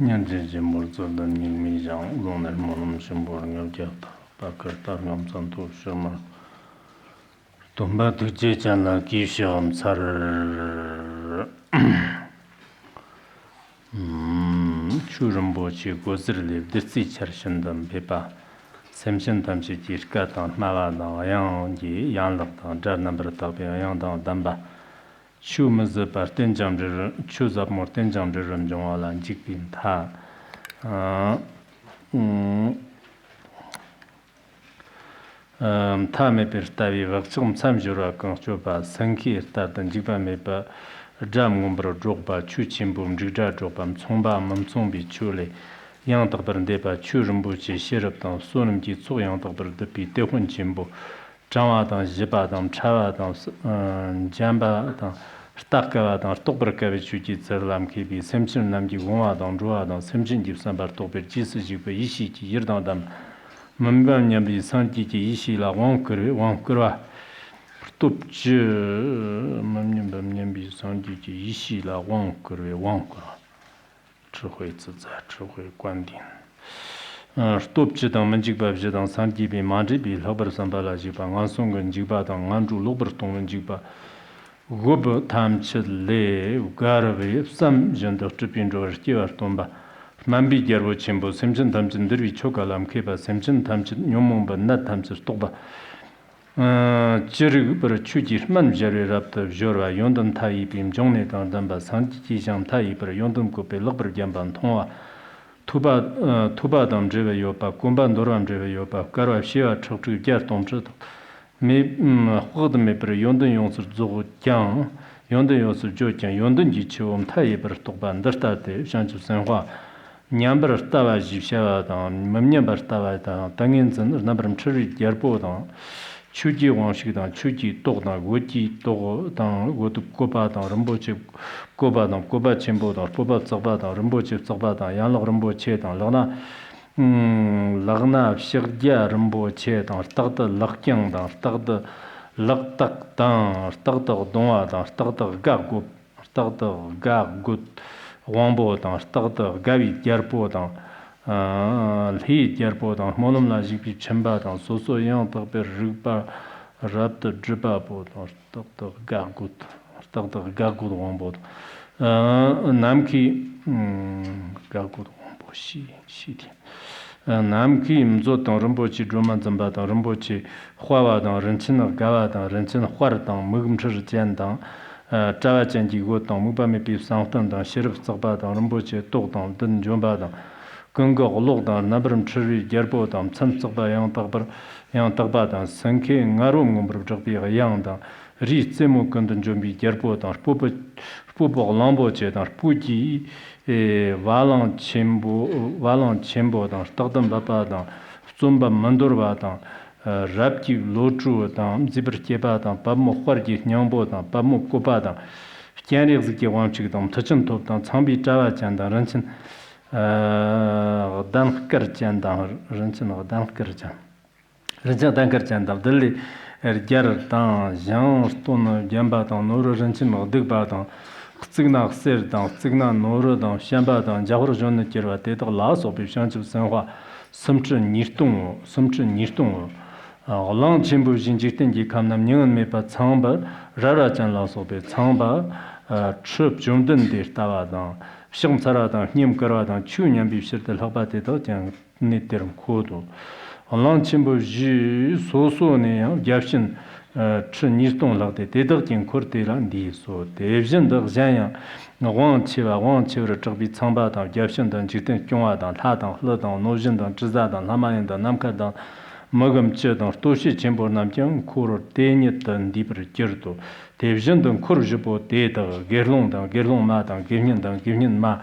Nyanjiji Murzoda Ningmijang, Lunar Monum Shimborang Jata, Bakartargam Santu Shama Tumba Tujana Kisham Sar Churambochi Gozrili, Ditsi Charshandam Pepa, Semshin Tamshi Jirkatan, Maladang, Yang, Yanlatan, Jarnabratabi, Yangdang, Damba. Shumaza Partenjam, Chuzap Mortenjam, Jongala, Jikpin Ta. Tame Pertavi, Vaxum Samjura, Conchopa, Sanki, Tatan Jipa Mepa, Jam Gumbro, Drogba, Chuchimbum, Jija Jopam, Tsomba, Mamsombi, Chule, Yantabandepa, Churumbuchi, Shiraptan, Sonum Ji, Soyantabar, the Pi, Tehun Chimbo. Jamadan, Jibadan, Chavadan, Jambadan, Stakadan, Stokbrakavichuki, Zerlam Kibi, Semchin Namji, Gomadan, Joadan, Semchin Gibsambar Toper, Jisuji, Ishiki, Yirdandam, Mambam Yambi, Santi, Ishi, La Wankuru, Wankura, Tupchi, Mambam Yambi, Santi, Ishi, La Wankuru, Wankura, Chihui Ziza, Chihui Guandin. Stopchidang Manjibabjidang Santibi Manjibi, Lober Sambala Jiba, Ansongan Jiba, Anju Loberton Jiba, Gob Tamchid Le, Ugaravi, some gender tripping George Tiartomba, Mambi Gerbo Chimbo, Semjin Tamjin Diri Chokalam Keba, Semjin Tamjin Yomumba, Nat Tamsis Toba, Chiribur Chujir, Man Jerry Raptor, Jorva, Yondon Tai Bim, Jonetan Damba, Santi Jam Tai, Yondon Cope, Lober Jamban Tonga. Tubadam drive yopa, Kumban Doram drive yopa, Karwa Shia Chokchu Gertom Chito. Me Hodme per Yondon Yonsur Zogu Kyang, Yondon Yonsur Jokian, Yondon Jichum Tai per Toban, Dastate, Shanchu Senhua, Nyamber Stava Jisha, Mamnyamber Stava, Tanginson, Nabram Cherry, Yerpo, Chuji Wanshidan, Chuji Togna, Wiki Togo, Gotu Kopa, Ramboche, Koba, Koba Chimbo, Poba Zabada, Ramboche Zabada, Yan Ramboche, Lana Lagna, Shirgia, Ramboche, Starta Lakyang, Starta Laktak, Starta Donga, Starta Gago, Starta Gagut, Wambo, Starta Gavi, Yarpo, He Yarpo, Molum Lajipi Chamba, Soso Yang, Rupa, Raptor Driba, Starta Gagut. Gagood Wombo Namki Gagood Wombo Shiti Namki Mzotan Rumbochi Druman Zambatan Rumbochi Huavadan Renchina Gavadan Renchina Huardan Mugumchur Jandang Java Janji Gotan Mubami Pip Santandan Sheriff Zabadan Rumbochi Togdan Dun Jumbadan Gungo Logdan Nabram Churi Gerbodan Sam Zabayang Tagbadan Sanke Ngarum Gumbrjabi Yangdan Ri Semo Kundun Jumbi Gerbodan Pupo Lamboche, Puji Valan Chembo, Stardom Babadan, Zumba Mandurbadan, Rapti Lochu, Zibber Kebadan, Pamo Horgi Nyambodan, Pamo Kobadan, Kianix Giwanchikdom, Tachin Topdan, Zambi Java Jandan, Ranchin Dankar Jandan, Ranchin Dankarjan. Ranchin Dankarjan, Delhi. Gerdan, Jean Stone, Jambadan, Noro Ranchin, Digbadan, Signa Serdan, Signa Norodan, Shambadan, Jahorjon Kirva, Teta Las of Shanchu Senhua, Sumchin Nishtung, Long Chimbu Jinjitin, Kamnam Nyan Mepa Tsamba, Rarajan Las of Tsamba, Trip Jumden de Tavadan, Sham Saradan, Nim Karadan, Chunyan Bishir the Labateta, and Niterum Kodo. Long Chimbo Ji So Ne, Yapshin, Chinistong Late, Dedakin Kurtilan Di, so Devjin de Zanya, Wang Chiva, Chabi Tsambatan, Yapshin, Jitin Kyuadan, Tadan, Hludan, Nojindan, Chizadan, Lamayan, Namkadan, Mogam Chedan, Toshi Chimbo Namjan, Kur, Denit and Deeper Kirto, Devjin and Kurjibo, Data, Gerlong Matan, Givin Ma.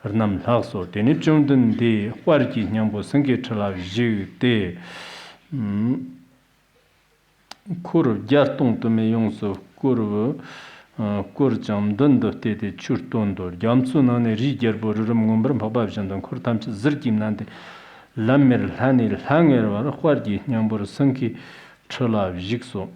Nam Lasso, Denijundan de Huarki Nyambo Sanketala Ji de Kur Jaston to me Yonso Kurvo Kurjam Dunda de Churtondo, Jamsun and Rigerbo Rumum Pababjan and Kurtam Zirkim Nante Lammer Hanil Hanger or Huarki Nyambo Sanki Chala Jigso.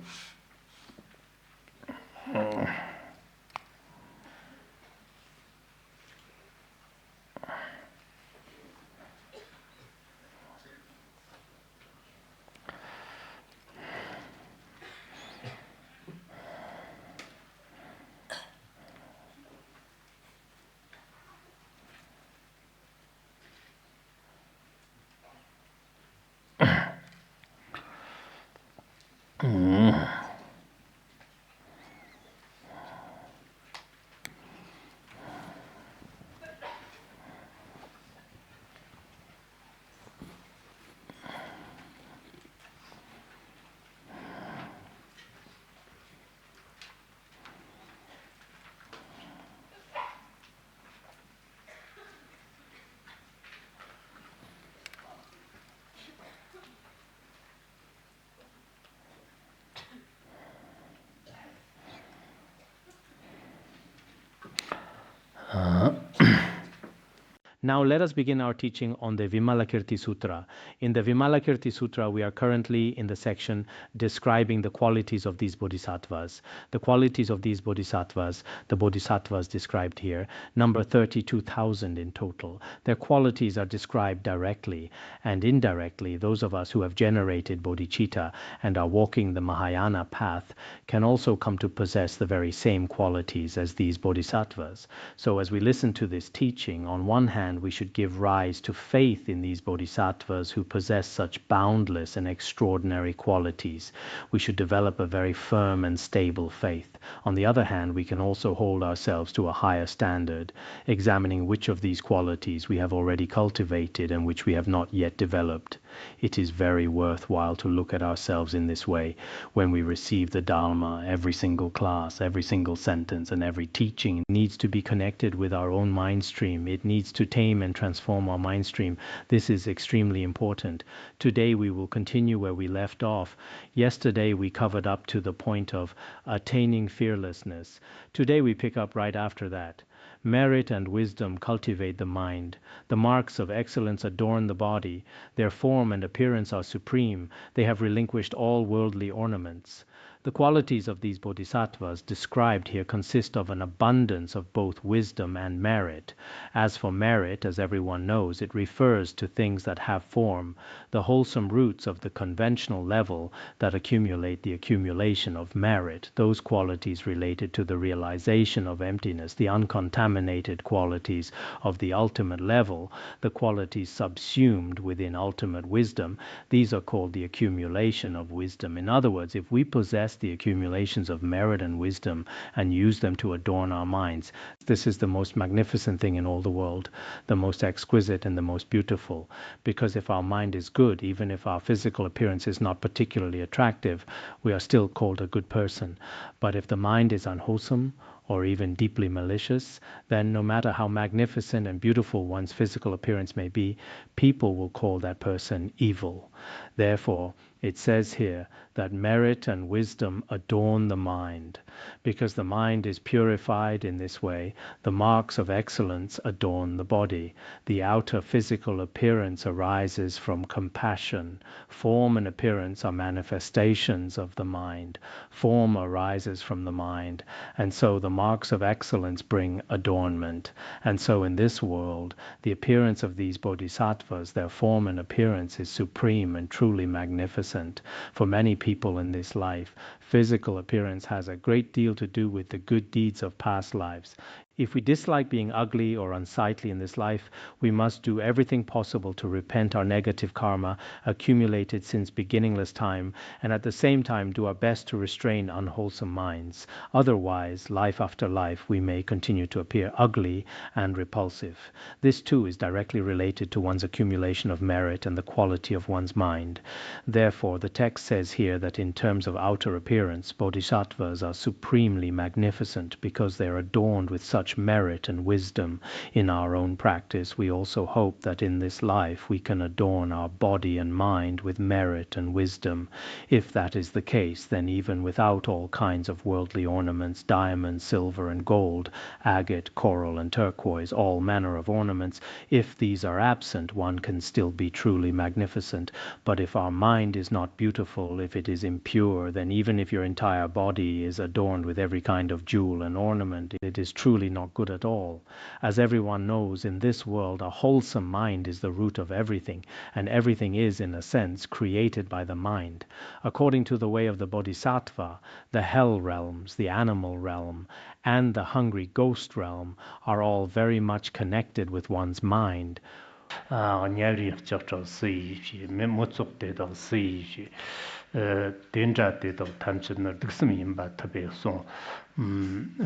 Now let us begin our teaching on the Vimalakirti Sutra. In the Vimalakirti Sutra, we are currently in the section describing the qualities of these bodhisattvas. The qualities of these bodhisattvas, the bodhisattvas described here, number 32,000 in total. Their qualities are described directly and indirectly. Those of us who have generated bodhicitta and are walking the Mahayana path can also come to possess the very same qualities as these bodhisattvas. So as we listen to this teaching, on one hand, we should give rise to faith in these bodhisattvas who possess such boundless and extraordinary qualities. We should develop a very firm and stable faith. On the other hand, we can also hold ourselves to a higher standard, examining which of these qualities we have already cultivated and which we have not yet developed. It is very worthwhile to look at ourselves in this way when we receive the Dharma. Every single class, every single sentence, and every teaching needs to be connected with our own mind stream. It needs to tame and transform our mind stream. This is extremely important. Today we will continue where we left off. Yesterday we covered up to the point of attaining fearlessness. Today we pick up right after that. Merit and wisdom cultivate the mind. The marks of excellence adorn the body. Their form and appearance are supreme. They have relinquished all worldly ornaments. The qualities of these bodhisattvas described here consist of an abundance of both wisdom and merit. As for merit, as everyone knows, it refers to things that have form, the wholesome roots of the conventional level that accumulate the accumulation of merit, those qualities related to the realization of emptiness, the uncontaminated qualities of the ultimate level, the qualities subsumed within ultimate wisdom. These are called the accumulation of wisdom. In other words, if we possess the accumulations of merit and wisdom and use them to adorn our minds, this is the most magnificent thing in all the world, the most exquisite and the most beautiful. Because if our mind is good, even if our physical appearance is not particularly attractive, we are still called a good person. But if the mind is unwholesome or even deeply malicious, then no matter how magnificent and beautiful one's physical appearance may be, people will call that person evil. Therefore, it says here that merit and wisdom adorn the mind. Because the mind is purified in this way, the marks of excellence adorn the body. The outer physical appearance arises from compassion. Form and appearance are manifestations of the mind. Form arises from the mind. And so the marks of excellence bring adornment. And so in this world, the appearance of these bodhisattvas, their form and appearance is supreme and truly magnificent. For many people in this life, physical appearance has a great deal to do with the good deeds of past lives. If we dislike being ugly or unsightly in this life, we must do everything possible to repent our negative karma accumulated since beginningless time, and at the same time do our best to restrain unwholesome minds. Otherwise, life after life, we may continue to appear ugly and repulsive. This too is directly related to one's accumulation of merit and the quality of one's mind. Therefore, the text says here that in terms of outer appearance, bodhisattvas are supremely magnificent because they are adorned with such merit and wisdom. In our own practice, we also hope that in this life we can adorn our body and mind with merit and wisdom. If that is the case, then even without all kinds of worldly ornaments, diamond, silver and gold, agate, coral and turquoise, all manner of ornaments, if these are absent, one can still be truly magnificent. But if our mind is not beautiful, if it is impure, then even if your entire body is adorned with every kind of jewel and ornament, it is truly not good at all. As everyone knows, in this world a wholesome mind is the root of everything, and everything is, in a sense, created by the mind. According to the way of the Bodhisattva, the hell realms, the animal realm, and the hungry ghost realm are all very much connected with one's mind.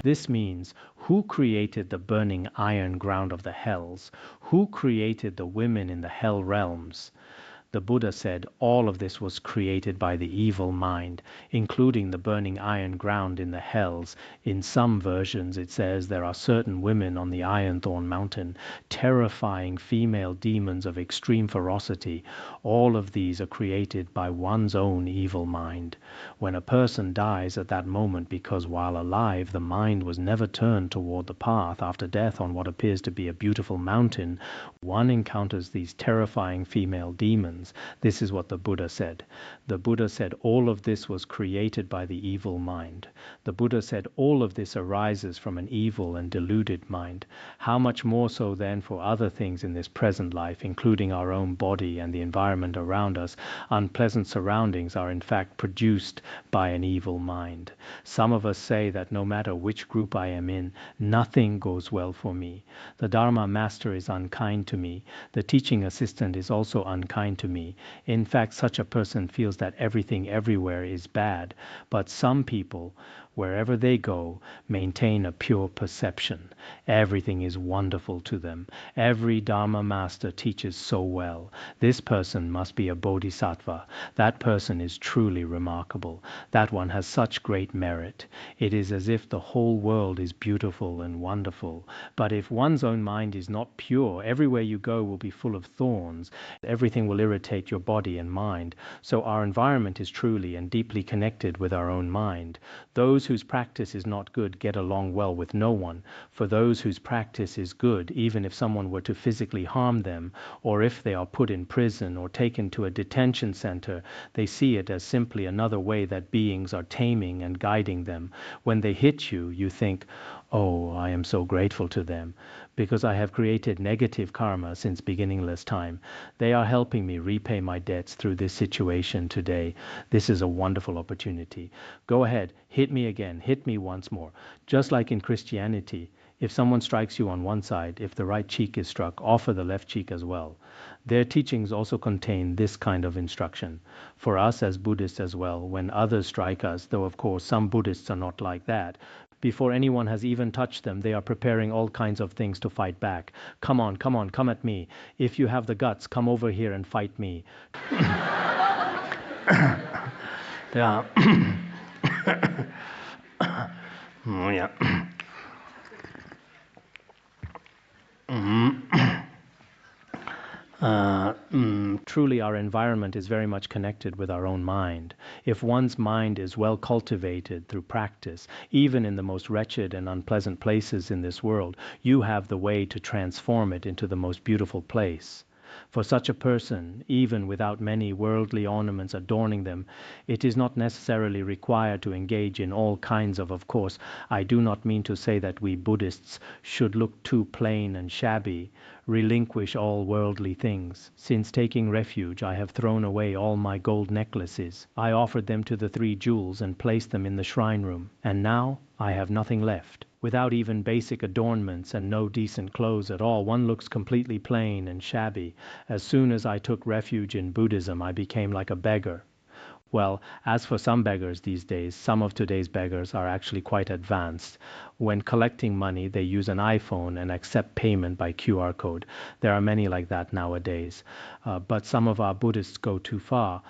This means, who created the burning iron ground of the hells? Who created the women in the hell realms? The Buddha said all of this was created by the evil mind, including the burning iron ground in the hells. In some versions it says there are certain women on the Iron Thorn Mountain, terrifying female demons of extreme ferocity. All of these are created by one's own evil mind. When a person dies at that moment because while alive the mind was never turned toward the path, after death on what appears to be a beautiful mountain, one encounters these terrifying female demons. This is what the Buddha said. The Buddha said all of this was created by the evil mind. The Buddha said all of this arises from an evil and deluded mind. How much more so then for other things in this present life, including our own body and the environment around us. Unpleasant surroundings are in fact produced by an evil mind. Some of us say that no matter which group I am in, nothing goes well for me. The Dharma master is unkind to me. The teaching assistant is also unkind to me. In fact, such a person feels that everything everywhere is bad. But some people, wherever they go, maintain a pure perception. Everything is wonderful to them. Every Dharma master teaches so well. This person must be a bodhisattva. That person is truly remarkable. That one has such great merit. It is as if the whole world is beautiful and wonderful. But if one's own mind is not pure, everywhere you go will be full of thorns. Everything will irritate your body and mind. So our environment is truly and deeply connected with our own mind. Those whose practice is not good get along well with no one. For those whose practice is good, even if someone were to physically harm them, or if they are put in prison or taken to a detention center, they see it as simply another way that beings are taming and guiding them. When they hit you, you think, oh, I am so grateful to them, because I have created negative karma since beginningless time. They are helping me repay my debts through this situation today. This is a wonderful opportunity. Go ahead, hit me again, hit me once more. Just like in Christianity, if someone strikes you on one side, if the right cheek is struck, offer the left cheek as well. Their teachings also contain this kind of instruction. For us as Buddhists as well, when others strike us, though of course some Buddhists are not like that, before anyone has even touched them, they are preparing all kinds of things to fight back. Come on, come on, come at me. If you have the guts, come over here and fight me. Yeah. Yeah. Truly our environment is very much connected with our own mind. If one's mind is well cultivated through practice, even in the most wretched and unpleasant places in this world, you have the way to transform it into the most beautiful place. For such a person, even without many worldly ornaments adorning them, it is not necessarily required to engage in all kinds of course, I do not mean to say that we Buddhists should look too plain and shabby, relinquish all worldly things. Since taking refuge, I have thrown away all my gold necklaces. I offered them to the 3 jewels and placed them in the shrine room, and now I have nothing left. Without even basic adornments and no decent clothes at all, one looks completely plain and shabby. As soon as I took refuge in Buddhism, I became like a beggar. Well, as for some beggars these days, some of today's beggars are actually quite advanced. When collecting money, they use an iPhone and accept payment by QR code. There are many like that nowadays. But some of our Buddhists go too far.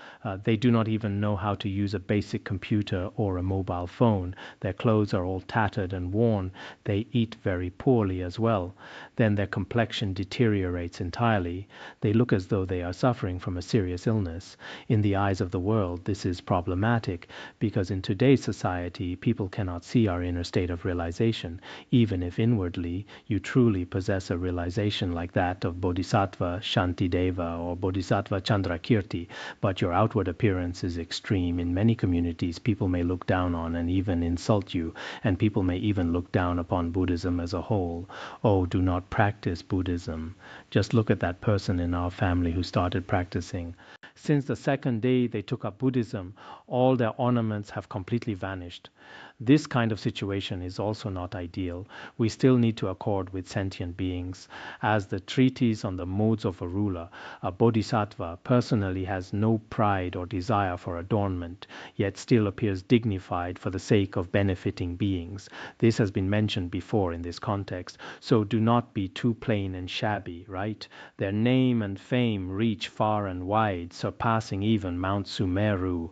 They do not even know how to use a basic computer or a mobile phone. Their clothes are all tattered and worn. They eat very poorly as well. Then their complexion deteriorates entirely. They look as though they are suffering from a serious illness. In the eyes of the world, this is problematic because in today's society, people cannot see our inner state of realization, even if inwardly you truly possess a realization like that of Bodhisattva Shantideva or Bodhisattva Chandrakirti, but your outward appearance is extreme. In many communities, people may look down on and even insult you, and people may even look down upon Buddhism as a whole. Oh, do not practice Buddhism. Just look at that person in our family who started practicing. Since the second day they took up Buddhism, all their ornaments have completely vanished. This kind of situation is also not ideal. We still need to accord with sentient beings. As the treatise on the modes of a ruler, a bodhisattva personally has no pride or desire for adornment, yet still appears dignified for the sake of benefiting beings. This has been mentioned before in this context, so do not be too plain and shabby, right? Their name and fame reach far and wide, surpassing even Mount Sumeru.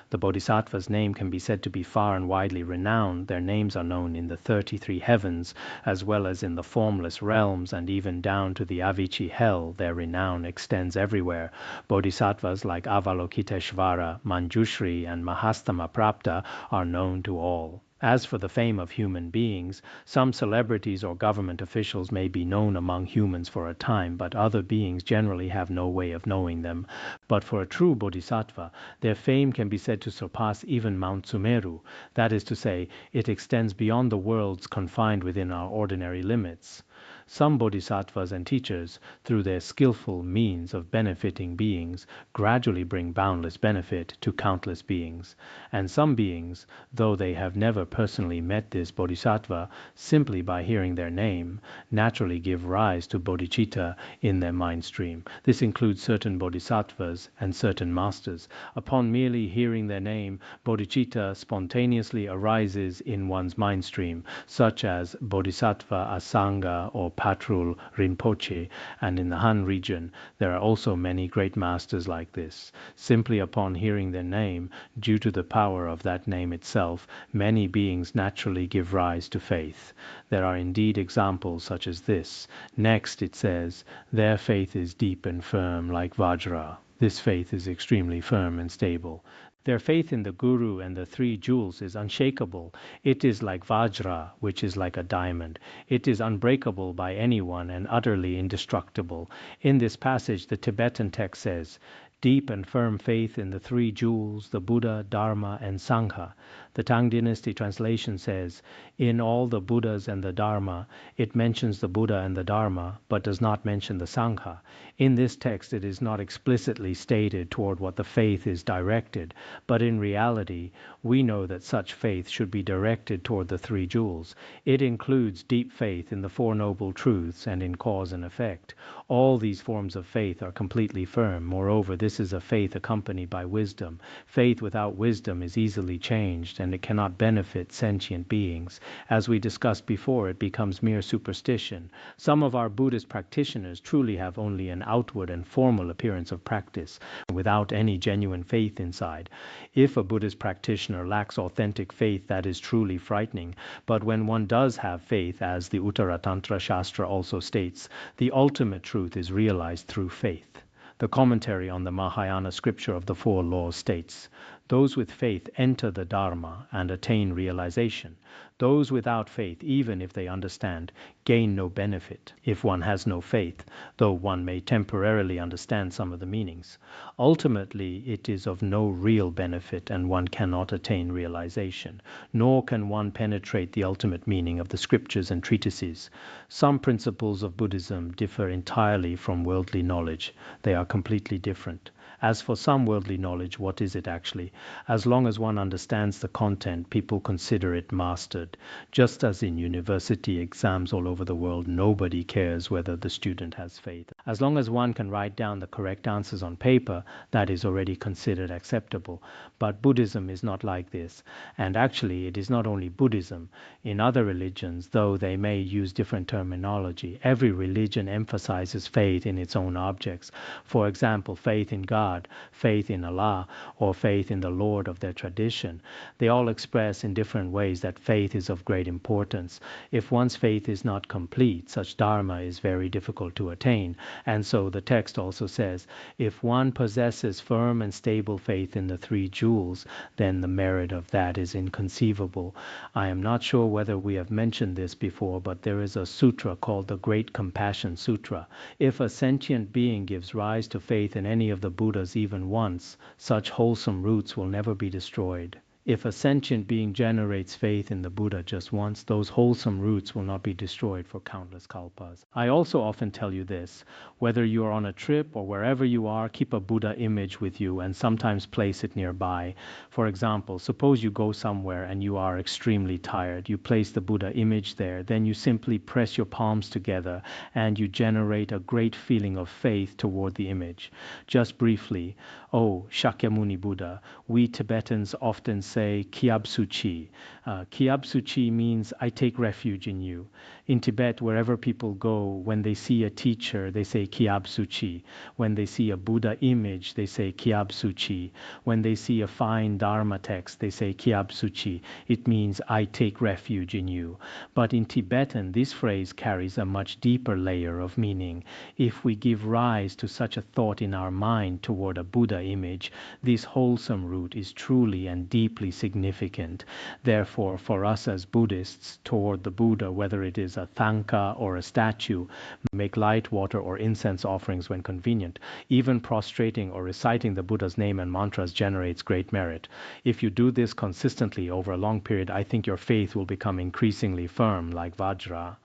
The Bodhisattva's name can be said to be far and widely renowned. Their names are known in the 33 heavens, as well as in the formless realms, and even down to the Avicii hell. Their renown extends everywhere. Bodhisattvas like Avalokiteshvara, Manjushri, and Mahastama Prapta are known to all. As for the fame of human beings, some celebrities or government officials may be known among humans for a time, but other beings generally have no way of knowing them. But for a true bodhisattva, their fame can be said to surpass even Mount Sumeru. That is to say, it extends beyond the worlds confined within our ordinary limits. Some bodhisattvas and teachers, through their skillful means of benefiting beings, gradually bring boundless benefit to countless beings. And some beings, though they have never personally met this bodhisattva, simply by hearing their name, naturally give rise to bodhicitta in their mind stream. This includes certain bodhisattvas and certain masters. Upon merely hearing their name, bodhicitta spontaneously arises in one's mind stream, such as Bodhisattva Asanga or Patrul Rinpoche, and in the Han region there are also many great masters like this. Simply upon hearing their name, due to the power of that name itself, many beings naturally give rise to faith. There are indeed examples such as this. Next it says, their faith is deep and firm like Vajra. This faith is extremely firm and stable. Their faith in the Guru and the three jewels is unshakable. It is like Vajra, which is like a diamond. It is unbreakable by anyone and utterly indestructible. In this passage, the Tibetan text says, deep and firm faith in the three jewels, the Buddha, Dharma, and Sangha. The Tang Dynasty translation says, in all the Buddhas and the Dharma, it mentions the Buddha and the Dharma, but does not mention the Sangha. In this text, it is not explicitly stated toward what the faith is directed, but in reality, we know that such faith should be directed toward the three jewels. It includes deep faith in the Four Noble Truths and in cause and effect. All these forms of faith are completely firm. Moreover, this is a faith accompanied by wisdom. Faith without wisdom is easily changed, and it cannot benefit sentient beings. As we discussed before, it becomes mere superstition. Some of our Buddhist practitioners truly have only an outward and formal appearance of practice, without any genuine faith inside. If a Buddhist practitioner lacks authentic faith, that is truly frightening. But when one does have faith, as the Uttara Tantra Shastra also states, the ultimate truth is realized through faith. The commentary on the Mahayana scripture of the Four Laws states, those with faith enter the Dharma and attain realization. Those without faith, even if they understand, gain no benefit if one has no faith, though one may temporarily understand some of the meanings. Ultimately, it is of no real benefit, and one cannot attain realization, nor can one penetrate the ultimate meaning of the scriptures and treatises. Some principles of Buddhism differ entirely from worldly knowledge. They are completely different. As for some worldly knowledge, what is it actually? As long as one understands the content, people consider it mastered. Just as in university exams all over the world, nobody cares whether the student has faith. As long as one can write down the correct answers on paper, that is already considered acceptable. But Buddhism is not like this. And actually, it is not only Buddhism. In other religions, though they may use different terminology, every religion emphasizes faith in its own objects. For example, faith in God, faith in Allah, or faith in the Lord of their tradition. They all express in different ways that faith is of great importance. If one's faith is not complete, such dharma is very difficult to attain. And so the text also says, if one possesses firm and stable faith in the three jewels, then the merit of that is inconceivable. I am not sure whether we have mentioned this before, but there is a sutra called the Great Compassion Sutra. If a sentient being gives rise to faith in any of the Buddhas even once, such wholesome roots will never be destroyed. If a sentient being generates faith in the Buddha just once, those wholesome roots will not be destroyed for countless kalpas. I also often tell you this, whether you are on a trip or wherever you are, keep a Buddha image with you and sometimes place it nearby. For example, suppose you go somewhere and you are extremely tired. You place the Buddha image there, then you simply press your palms together and you generate a great feeling of faith toward the image. Just briefly, oh, Shakyamuni Buddha, we Tibetans often say Kyabsuchi. Kyabsuchi means I take refuge in you. In Tibet, wherever people go, when they see a teacher, they say Kyabsuchi. When they see a Buddha image, they say Kyabsuchi. When they see a fine Dharma text, they say Kyabsuchi. It means I take refuge in you. But in Tibetan, this phrase carries a much deeper layer of meaning. If we give rise to such a thought in our mind toward a Buddha image, this wholesome root is truly and deeply significant. Therefore, for us as Buddhists, toward the Buddha, whether it is a thangka or a statue, make light water or incense offerings when convenient. Even prostrating or reciting the Buddha's name and mantras generates great merit. If you do this consistently over a long period, I think your faith will become increasingly firm, like Vajra.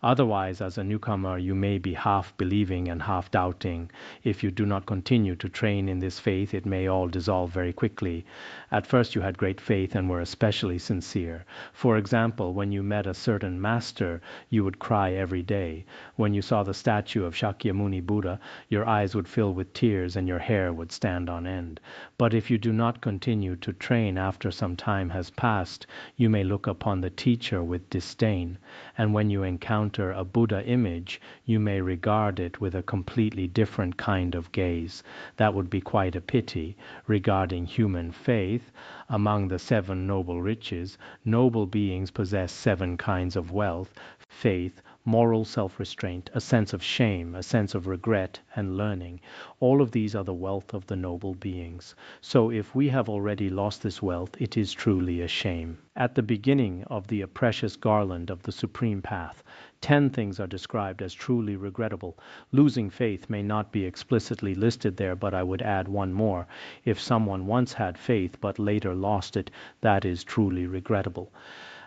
Otherwise, as a newcomer, you may be half believing and half doubting. If you do not continue to train in this faith, it may all dissolve very quickly. At first, you had great faith and were especially sincere. For example, when you met a certain master, you would cry every day. When you saw the statue of Shakyamuni Buddha, your eyes would fill with tears and your hair would stand on end. But if you do not continue to train after some time has passed, you may look upon the teacher with disdain. And when you encounter a Buddha image, you may regard it with a completely different kind of gaze. That would be quite a pity. Regarding human faith, among the 7 noble riches, noble beings possess 7 kinds of wealth: faith, moral self-restraint, a sense of shame, a sense of regret, and learning. All of these are the wealth of the noble beings. So if we have already lost this wealth, it is truly a shame. At the beginning of the precious garland of the Supreme Path, 10 things are described as truly regrettable. Losing faith may not be explicitly listed there, but I would add one more. If someone once had faith but later lost it, that is truly regrettable.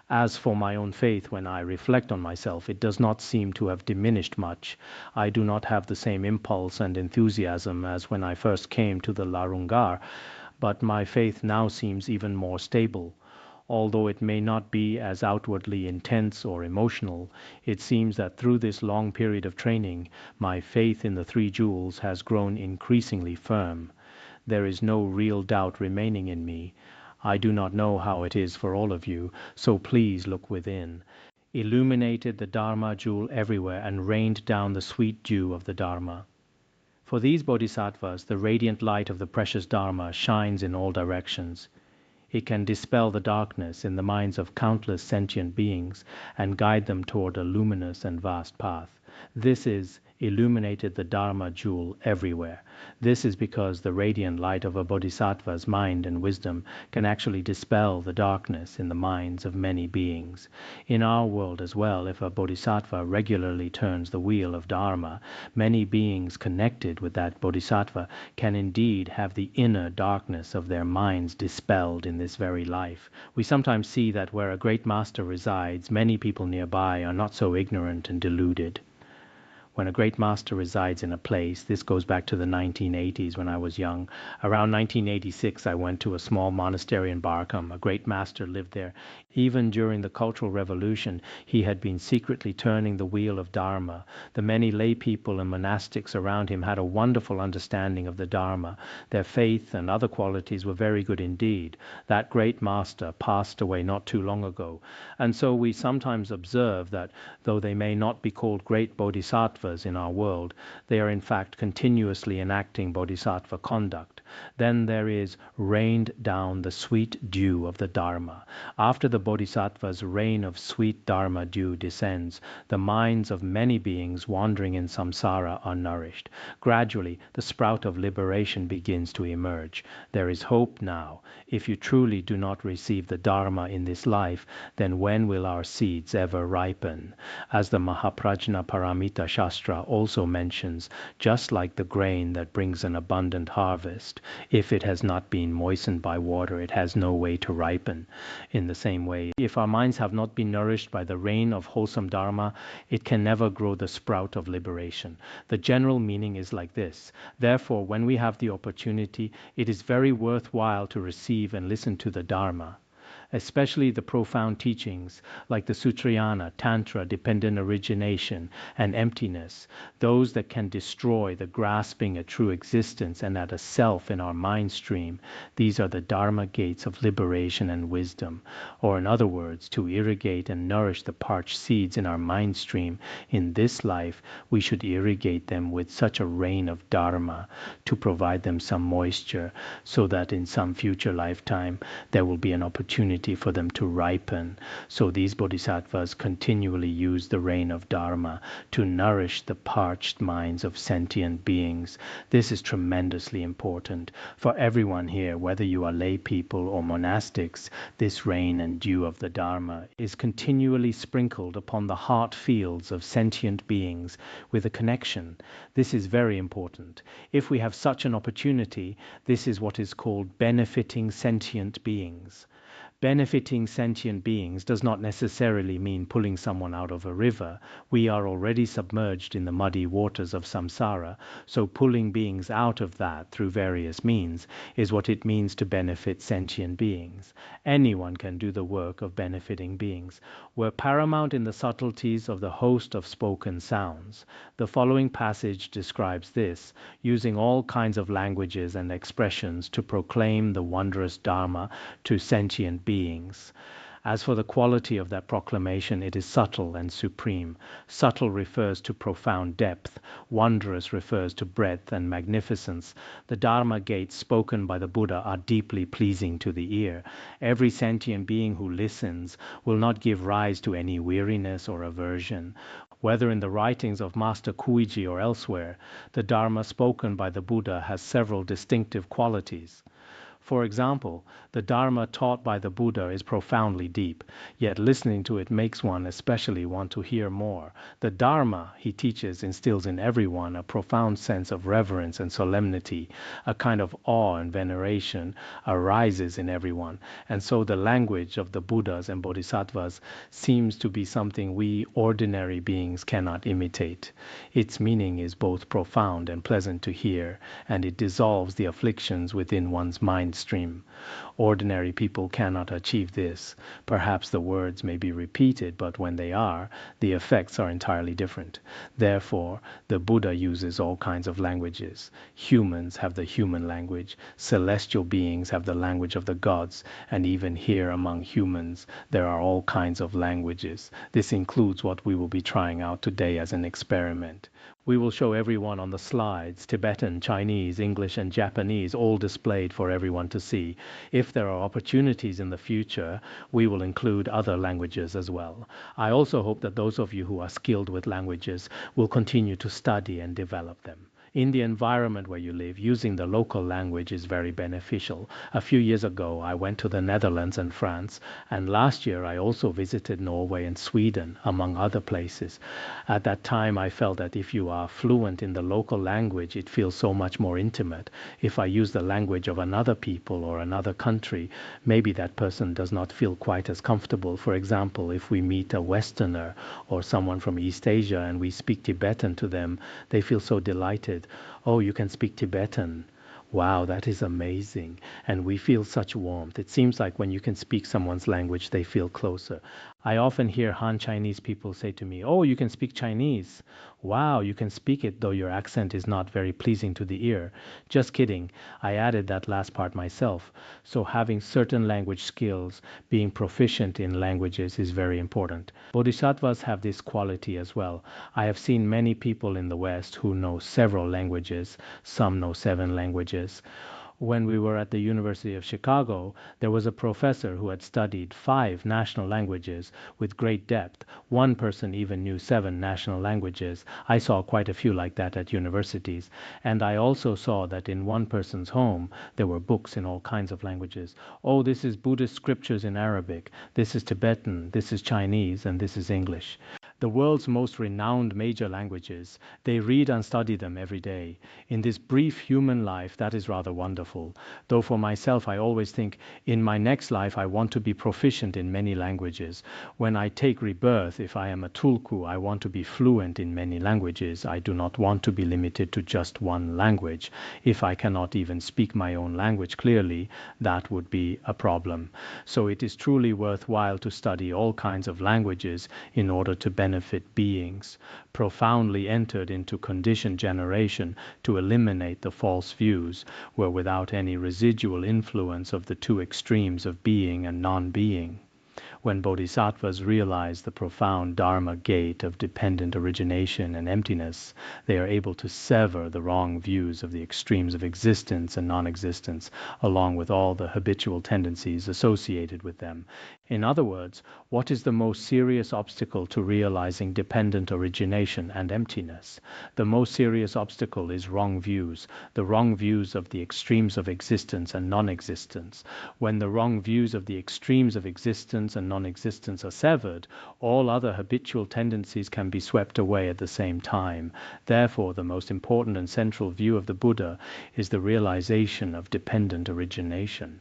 As for my own faith, when I reflect on myself, it does not seem to have diminished much. I do not have the same impulse and enthusiasm as when I first came to the Larungar, but my faith now seems even more stable. Although it may not be as outwardly intense or emotional, it seems that through this long period of training, my faith in the 3 jewels has grown increasingly firm. There is no real doubt remaining in me. I do not know how it is for all of you, so please look within. Illuminated the Dharma jewel everywhere and rained down the sweet dew of the Dharma. For these bodhisattvas, the radiant light of the precious Dharma shines in all directions. It can dispel the darkness in the minds of countless sentient beings and guide them toward a luminous and vast path. This is illuminated the Dharma jewel everywhere. This is because the radiant light of a bodhisattva's mind and wisdom can actually dispel the darkness in the minds of many beings. In our world as well, if a bodhisattva regularly turns the wheel of Dharma, many beings connected with that bodhisattva can indeed have the inner darkness of their minds dispelled in this very life. We sometimes see that where a great master resides, many people nearby are not so ignorant and deluded. When a great master resides in a place, this goes back to the 1980s when I was young. Around 1986, I went to a small monastery in Barkham. A great master lived there. Even during the Cultural Revolution, he had been secretly turning the wheel of Dharma. The many lay people and monastics around him had a wonderful understanding of the Dharma. Their faith and other qualities were very good indeed. That great master passed away not too long ago. And so we sometimes observe that though they may not be called great bodhisattvas in our world, they are in fact continuously enacting bodhisattva conduct. Then there is rained down the sweet dew of the Dharma. After the bodhisattva's rain of sweet Dharma dew descends, the minds of many beings wandering in samsara are nourished. Gradually, the sprout of liberation begins to emerge. There is hope now. If you truly do not receive the Dharma in this life, then when will our seeds ever ripen? As the Mahaprajna Paramita Shastra Shastra also mentions, just like the grain that brings an abundant harvest, if it has not been moistened by water, it has no way to ripen. In the same way, if our minds have not been nourished by the rain of wholesome Dharma, it can never grow the sprout of liberation. The general meaning is like this. Therefore, when we have the opportunity, it is very worthwhile to receive and listen to the Dharma, especially the profound teachings like the Sutrayana, Tantra, dependent origination, and emptiness, those that can destroy the grasping at true existence and at a self in our mind stream. These are the Dharma gates of liberation and wisdom, or in other words, to irrigate and nourish the parched seeds in our mind stream. In this life, we should irrigate them with such a rain of Dharma to provide them some moisture, so that in some future lifetime there will be an opportunity for them to ripen. So these bodhisattvas continually use the rain of Dharma to nourish the parched minds of sentient beings. This is tremendously important for everyone here, whether you are lay people or monastics. This rain and dew of the Dharma is continually sprinkled upon the heart fields of sentient beings with a connection. This is very important. If we have such an opportunity, this is what is called benefiting sentient beings. Benefiting sentient beings does not necessarily mean pulling someone out of a river. We are already submerged in the muddy waters of samsara, so pulling beings out of that through various means is what it means to benefit sentient beings. Anyone can do the work of benefiting beings. We're paramount in the subtleties of the host of spoken sounds. The following passage describes this, using all kinds of languages and expressions to proclaim the wondrous Dharma to sentient beings. As for the quality of that proclamation, it is subtle and supreme. Subtle refers to profound depth. Wondrous refers to breadth and magnificence. The Dharma gates spoken by the Buddha are deeply pleasing to the ear. Every sentient being who listens will not give rise to any weariness or aversion. Whether in the writings of Master Kuiji or elsewhere, the Dharma spoken by the Buddha has several distinctive qualities. For example, the Dharma taught by the Buddha is profoundly deep, yet listening to it makes one especially want to hear more. The Dharma he teaches instills in everyone a profound sense of reverence and solemnity. A kind of awe and veneration arises in everyone, and so the language of the Buddhas and Bodhisattvas seems to be something we ordinary beings cannot imitate. Its meaning is both profound and pleasant to hear, and it dissolves the afflictions within one's mind stream. Ordinary people cannot achieve this. Perhaps the words may be repeated, but when they are, the effects are entirely different. Therefore, the Buddha uses all kinds of languages. Humans have the human language, celestial beings have the language of the gods, and even here among humans there are all kinds of languages. This includes what we will be trying out today as an experiment. We will show everyone on the slides Tibetan, Chinese, English, and Japanese, all displayed for everyone to see. If there are opportunities in the future, we will include other languages as well. I also hope that those of you who are skilled with languages will continue to study and develop them. In the environment where you live, using the local language is very beneficial. A few years ago, I went to the Netherlands and France, and last year I also visited Norway and Sweden, among other places. At that time, I felt that if you are fluent in the local language, it feels so much more intimate. If I use the language of another people or another country, maybe that person does not feel quite as comfortable. For example, if we meet a Westerner or someone from East Asia and we speak Tibetan to them, they feel so delighted. Oh, you can speak Tibetan. Wow, that is amazing. And we feel such warmth. It seems like when you can speak someone's language, they feel closer. I often hear Han Chinese people say to me, oh, you can speak Chinese. Wow, you can speak it, though your accent is not very pleasing to the ear. Just kidding. I added that last part myself. So having certain language skills, being proficient in languages is very important. Bodhisattvas have this quality as well. I have seen many people in the West who know several languages. Some know 7 languages. When we were at the University of Chicago, there was a professor who had studied 5 national languages with great depth. One person even knew 7 national languages. I saw quite a few like that at universities. And I also saw that in one person's home, there were books in all kinds of languages. Oh, this is Buddhist scriptures in Arabic. This is Tibetan. This is Chinese. And this is English. the world's most renowned major languages. They read and study them every day. In this brief human life, that is rather wonderful. Though for myself, I always think, in my next life, I want to be proficient in many languages. When I take rebirth, if I am a tulku, I want to be fluent in many languages. I do not want to be limited to just one language. If I cannot even speak my own language clearly, that would be a problem. So it is truly worthwhile to study all kinds of languages in order to benefit beings, profoundly entered into conditioned generation to eliminate the false views, were without any residual influence of the two extremes of being and non-being. When bodhisattvas realize the profound Dharma gate of dependent origination and emptiness, they are able to sever the wrong views of the extremes of existence and non-existence, along with all the habitual tendencies associated with them. In other words, what is the most serious obstacle to realizing dependent origination and emptiness? The most serious obstacle is wrong views, the wrong views of the extremes of existence and non-existence. When the wrong views of the extremes of existence and non-existence are severed, all other habitual tendencies can be swept away at the same time. Therefore, the most important and central view of the Buddha is the realization of dependent origination.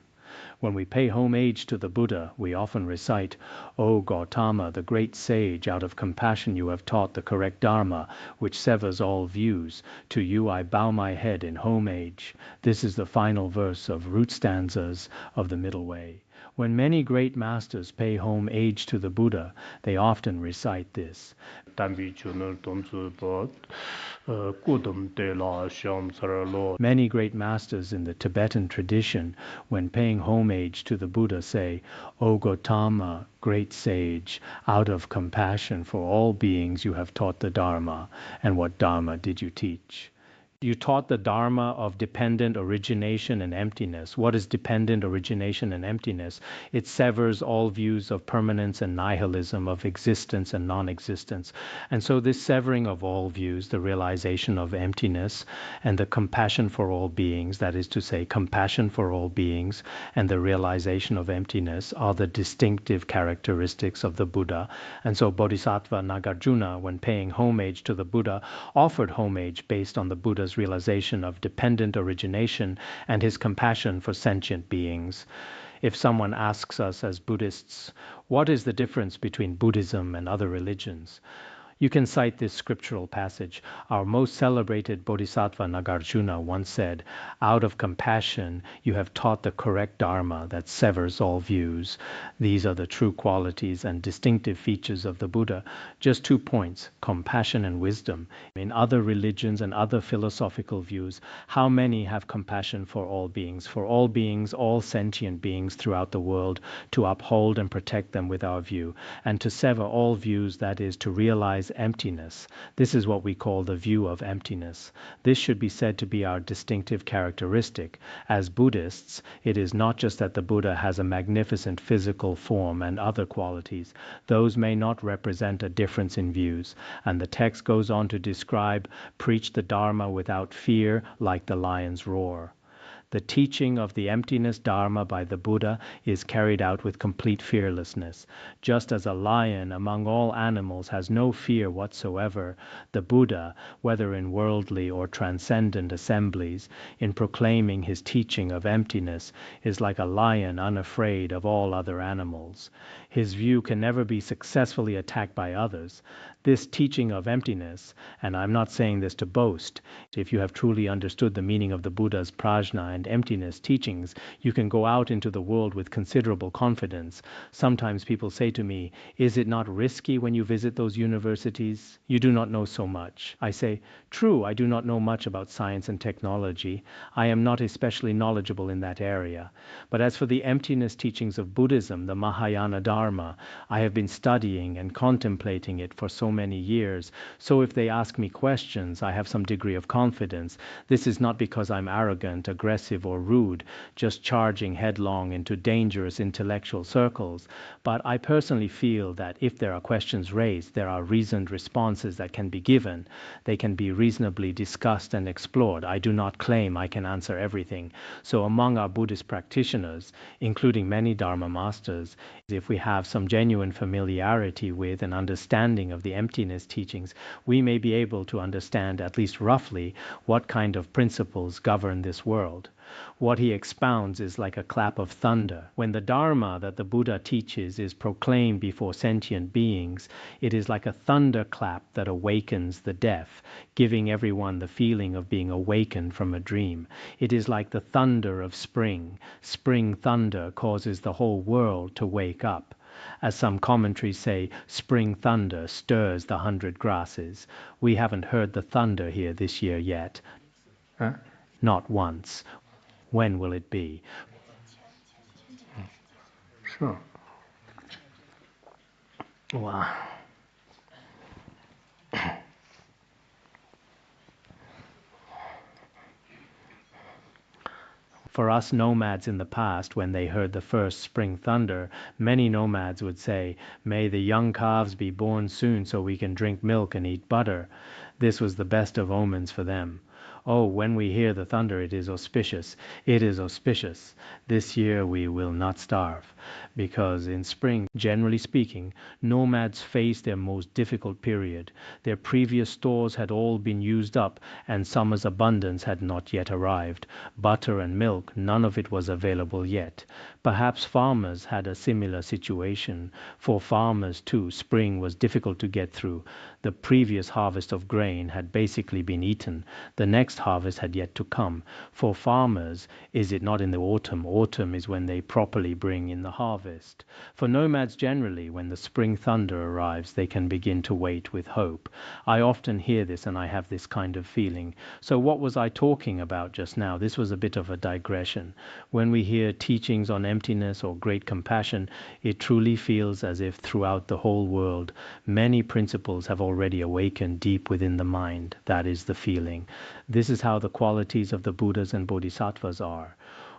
When we pay homage to the Buddha, we often recite, "O Gautama, the great sage, out of compassion you have taught the correct Dharma, which severs all views. To you I bow my head in homage." This is the final verse of root stanzas of the Middle Way. When many great masters pay homage to the Buddha, they often recite this. Many great masters in the Tibetan tradition, when paying homage to the Buddha, say, "O Gautama, great sage, out of compassion for all beings you have taught the Dharma." And what Dharma did you teach? You taught the Dharma of dependent origination and emptiness. What is dependent origination and emptiness? It severs all views of permanence and nihilism, of existence and non-existence. And so this severing of all views, the realization of emptiness and the compassion for all beings, that is to say, compassion for all beings and the realization of emptiness are the distinctive characteristics of the Buddha. And so Bodhisattva Nagarjuna, when paying homage to the Buddha, offered homage based on the Buddha's realization of dependent origination and his compassion for sentient beings. If someone asks us as Buddhists, what is the difference between Buddhism and other religions? You can cite this scriptural passage. Our most celebrated Bodhisattva Nagarjuna once said, "Out of compassion, you have taught the correct Dharma that severs all views." These are the true qualities and distinctive features of the Buddha. Just 2 points, compassion and wisdom. In other religions and other philosophical views, how many have compassion for all beings, all sentient beings throughout the world, to uphold and protect them with our view, and to sever all views, that is, to realize emptiness. This is what we call the view of emptiness. This should be said to be our distinctive characteristic. As Buddhists, it is not just that the Buddha has a magnificent physical form and other qualities. Those may not represent a difference in views. And the text goes on to describe, "Preach the Dharma without fear, like the lion's roar." The teaching of the emptiness Dharma by the Buddha is carried out with complete fearlessness. Just as a lion among all animals has no fear whatsoever, the Buddha, whether in worldly or transcendent assemblies, in proclaiming his teaching of emptiness, is like a lion unafraid of all other animals. His view can never be successfully attacked by others. This teaching of emptiness, and I'm not saying this to boast, if you have truly understood the meaning of the Buddha's prajna and emptiness teachings, you can go out into the world with considerable confidence. Sometimes people say to me, "Is it not risky when you visit those universities? You do not know so much." I say, "True, I do not know much about science and technology. I am not especially knowledgeable in that area. But as for the emptiness teachings of Buddhism, the Mahayana Dharma, I have been studying and contemplating it for so many years. So if they ask me questions, I have some degree of confidence. This is not because I'm arrogant, aggressive, aggressive or rude, just charging headlong into dangerous intellectual circles. But I personally feel that if there are questions raised, there are reasoned responses that can be given. They can be reasonably discussed and explored. I do not claim I can answer everything. So among our Buddhist practitioners, including many Dharma masters, if we have some genuine familiarity with and understanding of the emptiness teachings, we may be able to understand at least roughly what kind of principles govern this world. What he expounds is like a clap of thunder. When the Dharma that the Buddha teaches is proclaimed before sentient beings, it is like a thunderclap that awakens the deaf, giving everyone the feeling of being awakened from a dream. It is like the thunder of spring. Spring thunder causes the whole world to wake up. As some commentaries say, spring thunder stirs the 100 grasses. We haven't heard the thunder here this year yet. Huh? Not once. When will it be? Sure. Wow. For us nomads in the past, when they heard the first spring thunder, many nomads would say, "May the young calves be born soon so we can drink milk and eat butter." This was the best of omens for them. Oh, when we hear the thunder, it is auspicious. It is auspicious. This year we will not starve. Because in spring, generally speaking, nomads face their most difficult period. Their previous stores had all been used up, and summer's abundance had not yet arrived. Butter and milk, none of it was available yet. Perhaps farmers had a similar situation. For farmers, too, spring was difficult to get through. The previous harvest of grain had basically been eaten. The next harvest had yet to come. For farmers, is it not in the autumn? Autumn is when they properly bring in the harvest. For nomads generally, when the spring thunder arrives, they can begin to wait with hope. I often hear this and I have this kind of feeling. So what was I talking about just now? This was a bit of a digression. When we hear teachings on emptiness or great compassion, it truly feels as if throughout the whole world, many principles have already awakened deep within the mind. That is the feeling. This is how the qualities of the Buddhas and Bodhisattvas are.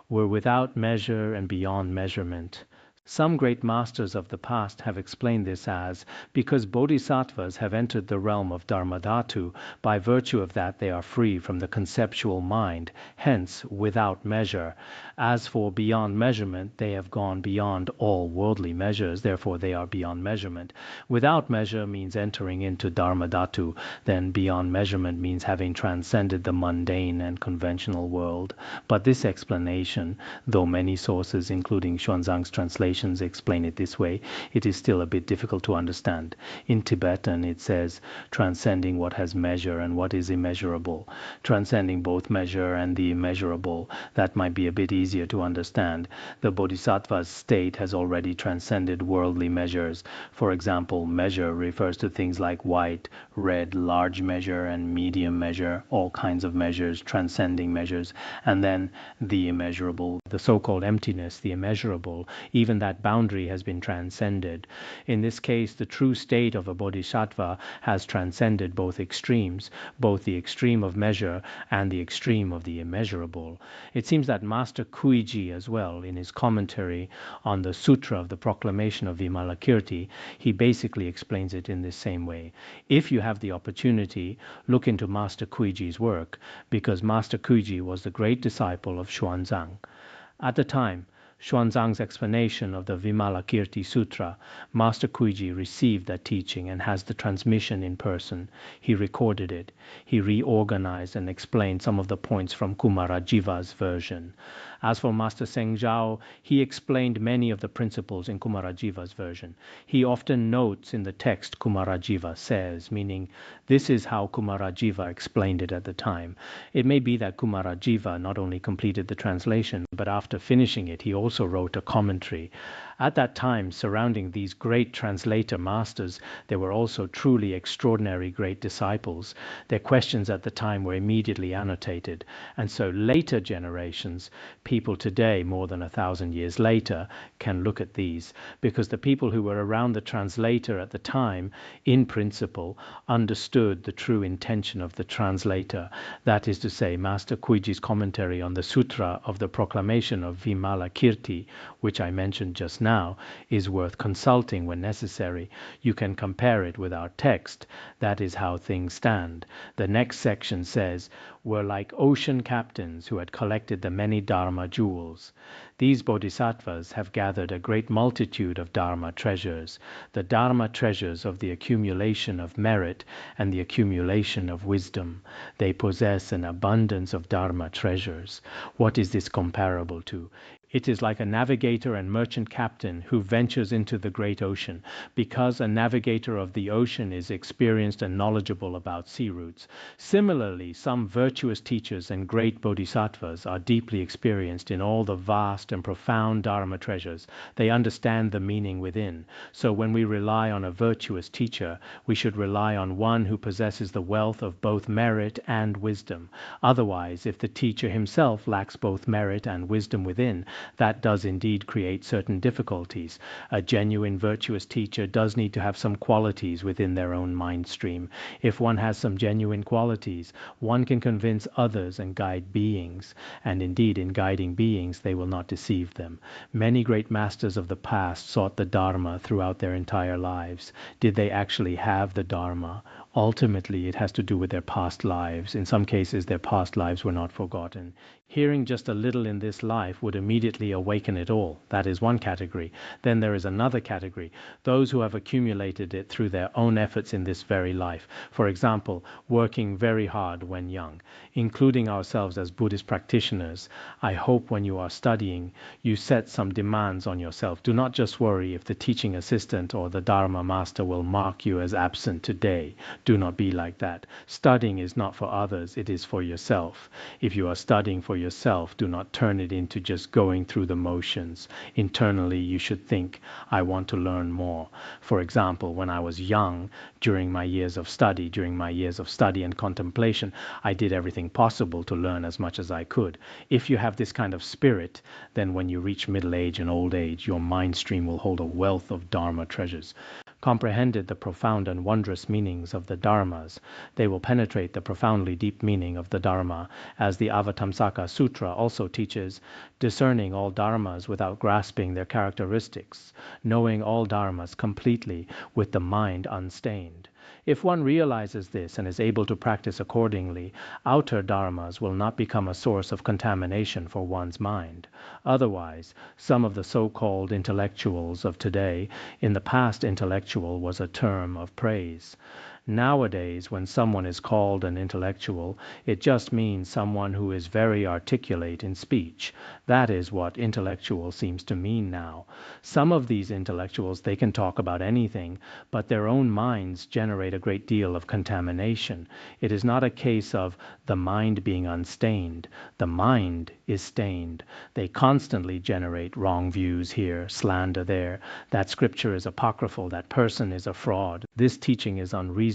We're without measure and beyond measurement. Some great masters of the past have explained this as, because bodhisattvas have entered the realm of Dharmadhatu, by virtue of that they are free from the conceptual mind, hence without measure. As for beyond measurement, they have gone beyond all worldly measures, therefore they are beyond measurement. Without measure means entering into Dharmadhatu, then beyond measurement means having transcended the mundane and conventional world. But this explanation, though many sources, including Xuanzang's translation, explain it this way, it is still a bit difficult to understand. In Tibetan it says, transcending what has measure and what is immeasurable. Transcending both measure and the immeasurable. That might be a bit easier to understand. The Bodhisattva's state has already transcended worldly measures. For example, measure refers to things like white, red, large measure and medium measure, all kinds of measures, transcending measures. And then the immeasurable, the so-called emptiness, the immeasurable, even that boundary has been transcended. In this case, the true state of a bodhisattva has transcended both extremes, both the extreme of measure and the extreme of the immeasurable. It seems that Master Kuiji as well, in his commentary on the Sutra of the Proclamation of Vimalakirti, he basically explains it in this same way. If you have the opportunity, look into Master Kuiji's work, because Master Kuiji was the great disciple of Xuanzang. At the time, Xuanzang's explanation of the Vimalakirti Sutra, Master Kuiji received that teaching and has the transmission in person. He recorded it. He reorganized and explained some of the points from Kumarajiva's version. As for Master Sengzhao, he explained many of the principles in Kumarajiva's version. He often notes in the text Kumarajiva says, meaning this is how Kumarajiva explained it at the time. It may be that Kumarajiva not only completed the translation, but after finishing it, he also wrote a commentary. At that time, surrounding these great translator masters, there were also truly extraordinary great disciples. Their questions at the time were immediately annotated, and so later generations, people today, more than 1,000 years later, can look at these, because the people who were around the translator at the time, in principle, understood the true intention of the translator. That is to say, Master Kuiji's commentary on the Sutra of the Proclamation of Vimalakirti, which I mentioned just now, is worth consulting when necessary. You can compare it with our text. That is how things stand. The next section says, were like ocean captains who had collected the many Dharma jewels. These bodhisattvas have gathered a great multitude of Dharma treasures, the Dharma treasures of the accumulation of merit and the accumulation of wisdom. They possess an abundance of Dharma treasures. What is this comparable to? It is like a navigator and merchant captain who ventures into the great ocean. Because a navigator of the ocean is experienced and knowledgeable about sea routes, similarly, some virtuous teachers and great bodhisattvas are deeply experienced in all the vast and profound Dharma treasures. They understand the meaning within. So when we rely on a virtuous teacher, we should rely on one who possesses the wealth of both merit and wisdom. Otherwise, if the teacher himself lacks both merit and wisdom within, that does indeed create certain difficulties. A genuine virtuous teacher does need to have some qualities within their own mind stream. If one has some genuine qualities, one can convince others and guide beings. And indeed, in guiding beings, they will not deceive them. Many great masters of the past sought the Dharma throughout their entire lives. Did they actually have the Dharma? Ultimately, it has to do with their past lives. In some cases, their past lives were not forgotten. Hearing just a little in this life would immediately awaken it all. That is one category. Then there is another category, those who have accumulated it through their own efforts in this very life. For example, working very hard when young. Including ourselves as Buddhist practitioners, I hope when you are studying, you set some demands on yourself. Do not just worry if the teaching assistant or the Dharma master will mark you as absent today. Do not be like that. Studying is not for others, it is for yourself. If you are studying for yourself, do not turn it into just going through the motions. Internally, you should think, I want to learn more. For example, when I was young, during my years of study and contemplation, I did everything possible to learn as much as I could. If you have this kind of spirit, then when you reach middle age and old age, your mind stream will hold a wealth of Dharma treasures. Comprehended the profound and wondrous meanings of the Dharmas, they will penetrate the profoundly deep meaning of the Dharma, as the Avatamsaka Sutra also teaches, discerning all Dharmas without grasping their characteristics, knowing all Dharmas completely with the mind unstained. If one realizes this and is able to practice accordingly, outer dharmas will not become a source of contamination for one's mind. Otherwise, some of the so-called intellectuals of today, in the past intellectual was a term of praise. Nowadays, when someone is called an intellectual, it just means someone who is very articulate in speech. That is what intellectual seems to mean now. Some of these intellectuals, they can talk about anything, but their own minds generate a great deal of contamination. It is not a case of the mind being unstained. The mind is stained. They constantly generate wrong views here, slander there. That scripture is apocryphal. That person is a fraud. This teaching is unreasonable.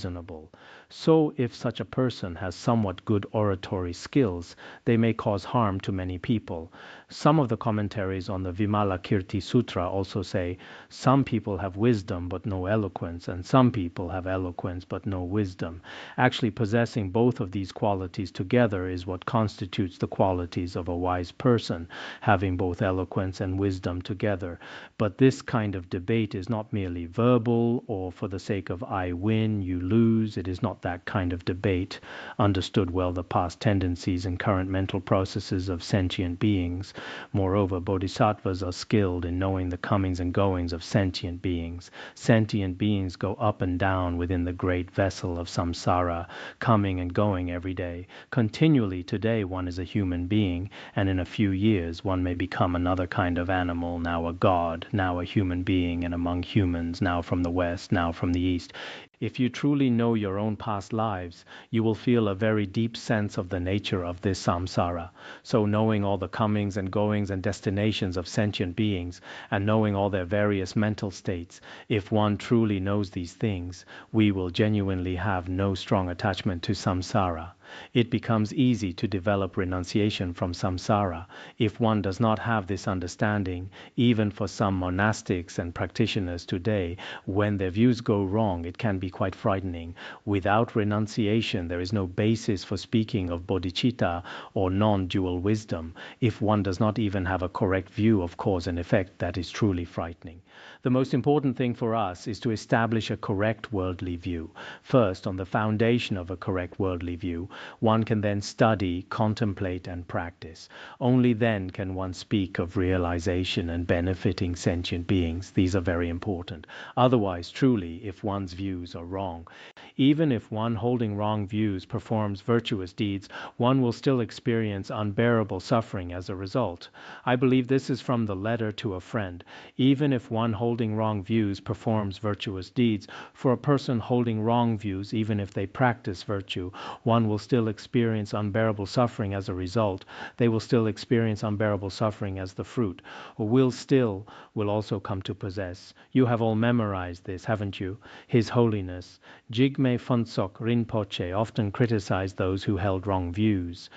So if such a person has somewhat good oratory skills, they may cause harm to many people. Some of the commentaries on the Vimalakirti Sutra also say, some people have wisdom but no eloquence, and some people have eloquence but no wisdom. Actually, possessing both of these qualities together is what constitutes the qualities of a wise person, having both eloquence and wisdom together. But this kind of debate is not merely verbal or for the sake of I win, you lose. It is not that kind of debate. Understood well the past tendencies and current mental processes of sentient beings. Moreover, bodhisattvas are skilled in knowing the comings and goings of sentient beings. Sentient beings go up and down within the great vessel of samsara, coming and going every day. Continually today one is a human being, and in a few years one may become another kind of animal, now a god, now a human being, and among humans, now from the west, now from the east. If you truly know your own past lives, you will feel a very deep sense of the nature of this samsara. So knowing all the comings and goings and destinations of sentient beings, and knowing all their various mental states, if one truly knows these things, we will genuinely have no strong attachment to samsara. It becomes easy to develop renunciation from samsara. If one does not have this understanding, even for some monastics and practitioners today, when their views go wrong, it can be quite frightening. Without renunciation, there is no basis for speaking of bodhicitta or non-dual wisdom. If one does not even have a correct view of cause and effect, that is truly frightening. The most important thing for us is to establish a correct worldly view. First, on the foundation of a correct worldly view, one can then study, contemplate, and practice. Only then can one speak of realization and benefiting sentient beings. These are very important. Otherwise, truly, if one's views are wrong, even if one holding wrong views performs virtuous deeds, one will still experience unbearable suffering as a result. I believe this is from the letter to a friend. Even if one holding wrong views performs virtuous deeds, for a person holding wrong views, even if they practice virtue, one will still experience unbearable suffering as a result. They will still experience unbearable suffering as the fruit, or will also come to possess. You have all memorized this, haven't you? His Holiness Jigme Phuntsok Rinpoche often criticized those who held wrong views.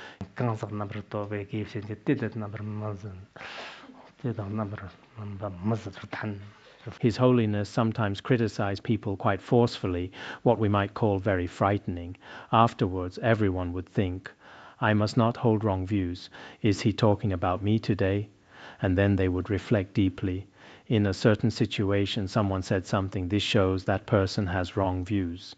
His Holiness sometimes criticized people quite forcefully, what we might call very frightening. Afterwards, everyone would think, I must not hold wrong views. Is he talking about me today? And then they would reflect deeply. In a certain situation, someone said something, this shows that person has wrong views.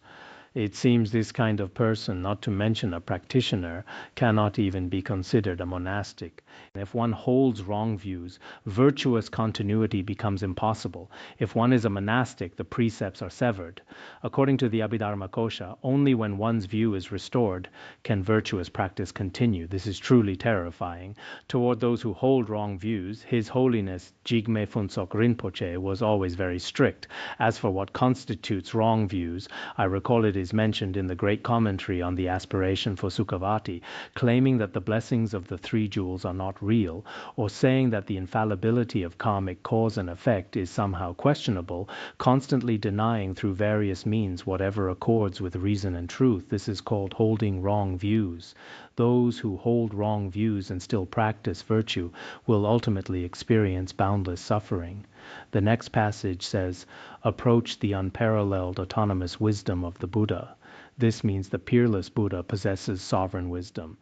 It seems this kind of person, not to mention a practitioner, cannot even be considered a monastic. If one holds wrong views, virtuous continuity becomes impossible. If one is a monastic, the precepts are severed. According to the Abhidharmakosha, only when one's view is restored can virtuous practice continue. This is truly terrifying. Toward those who hold wrong views, His Holiness Jigme Phuntsok Rinpoche was always very strict. As for what constitutes wrong views, I recall it is mentioned in the great commentary on the aspiration for Sukhavati, claiming that the blessings of the three jewels are not real, or saying that the infallibility of karmic cause and effect is somehow questionable, constantly denying through various means whatever accords with reason and truth. This is called holding wrong views. Those who hold wrong views and still practice virtue will ultimately experience boundless suffering. The next passage says, approach the unparalleled autonomous wisdom of the Buddha. This means the peerless Buddha possesses sovereign wisdom.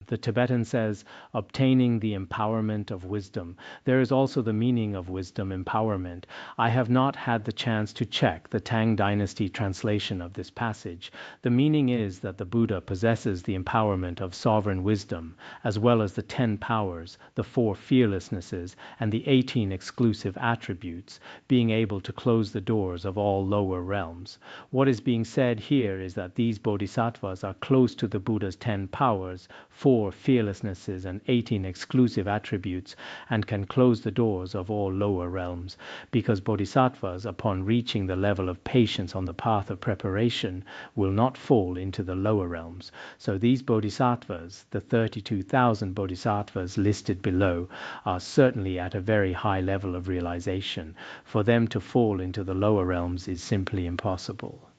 The Tibetan says, obtaining the empowerment of wisdom. There is also the meaning of wisdom, empowerment. I have not had the chance to check the Tang Dynasty translation of this passage. The meaning is that the Buddha possesses the empowerment of sovereign wisdom, as well as the 10 powers, the 4 fearlessnesses, and the 18 exclusive attributes, being able to close the doors of all lower realms. What is being said here is that these bodhisattvas are close to the Buddha's 10 powers, 4 fearlessnesses, and 18 exclusive attributes, and can close the doors of all lower realms, because bodhisattvas, upon reaching the level of patience on the path of preparation, will not fall into the lower realms. So these bodhisattvas, the 32,000 bodhisattvas listed below, are certainly at a very high level of realization. For them to fall into the lower realms is simply impossible,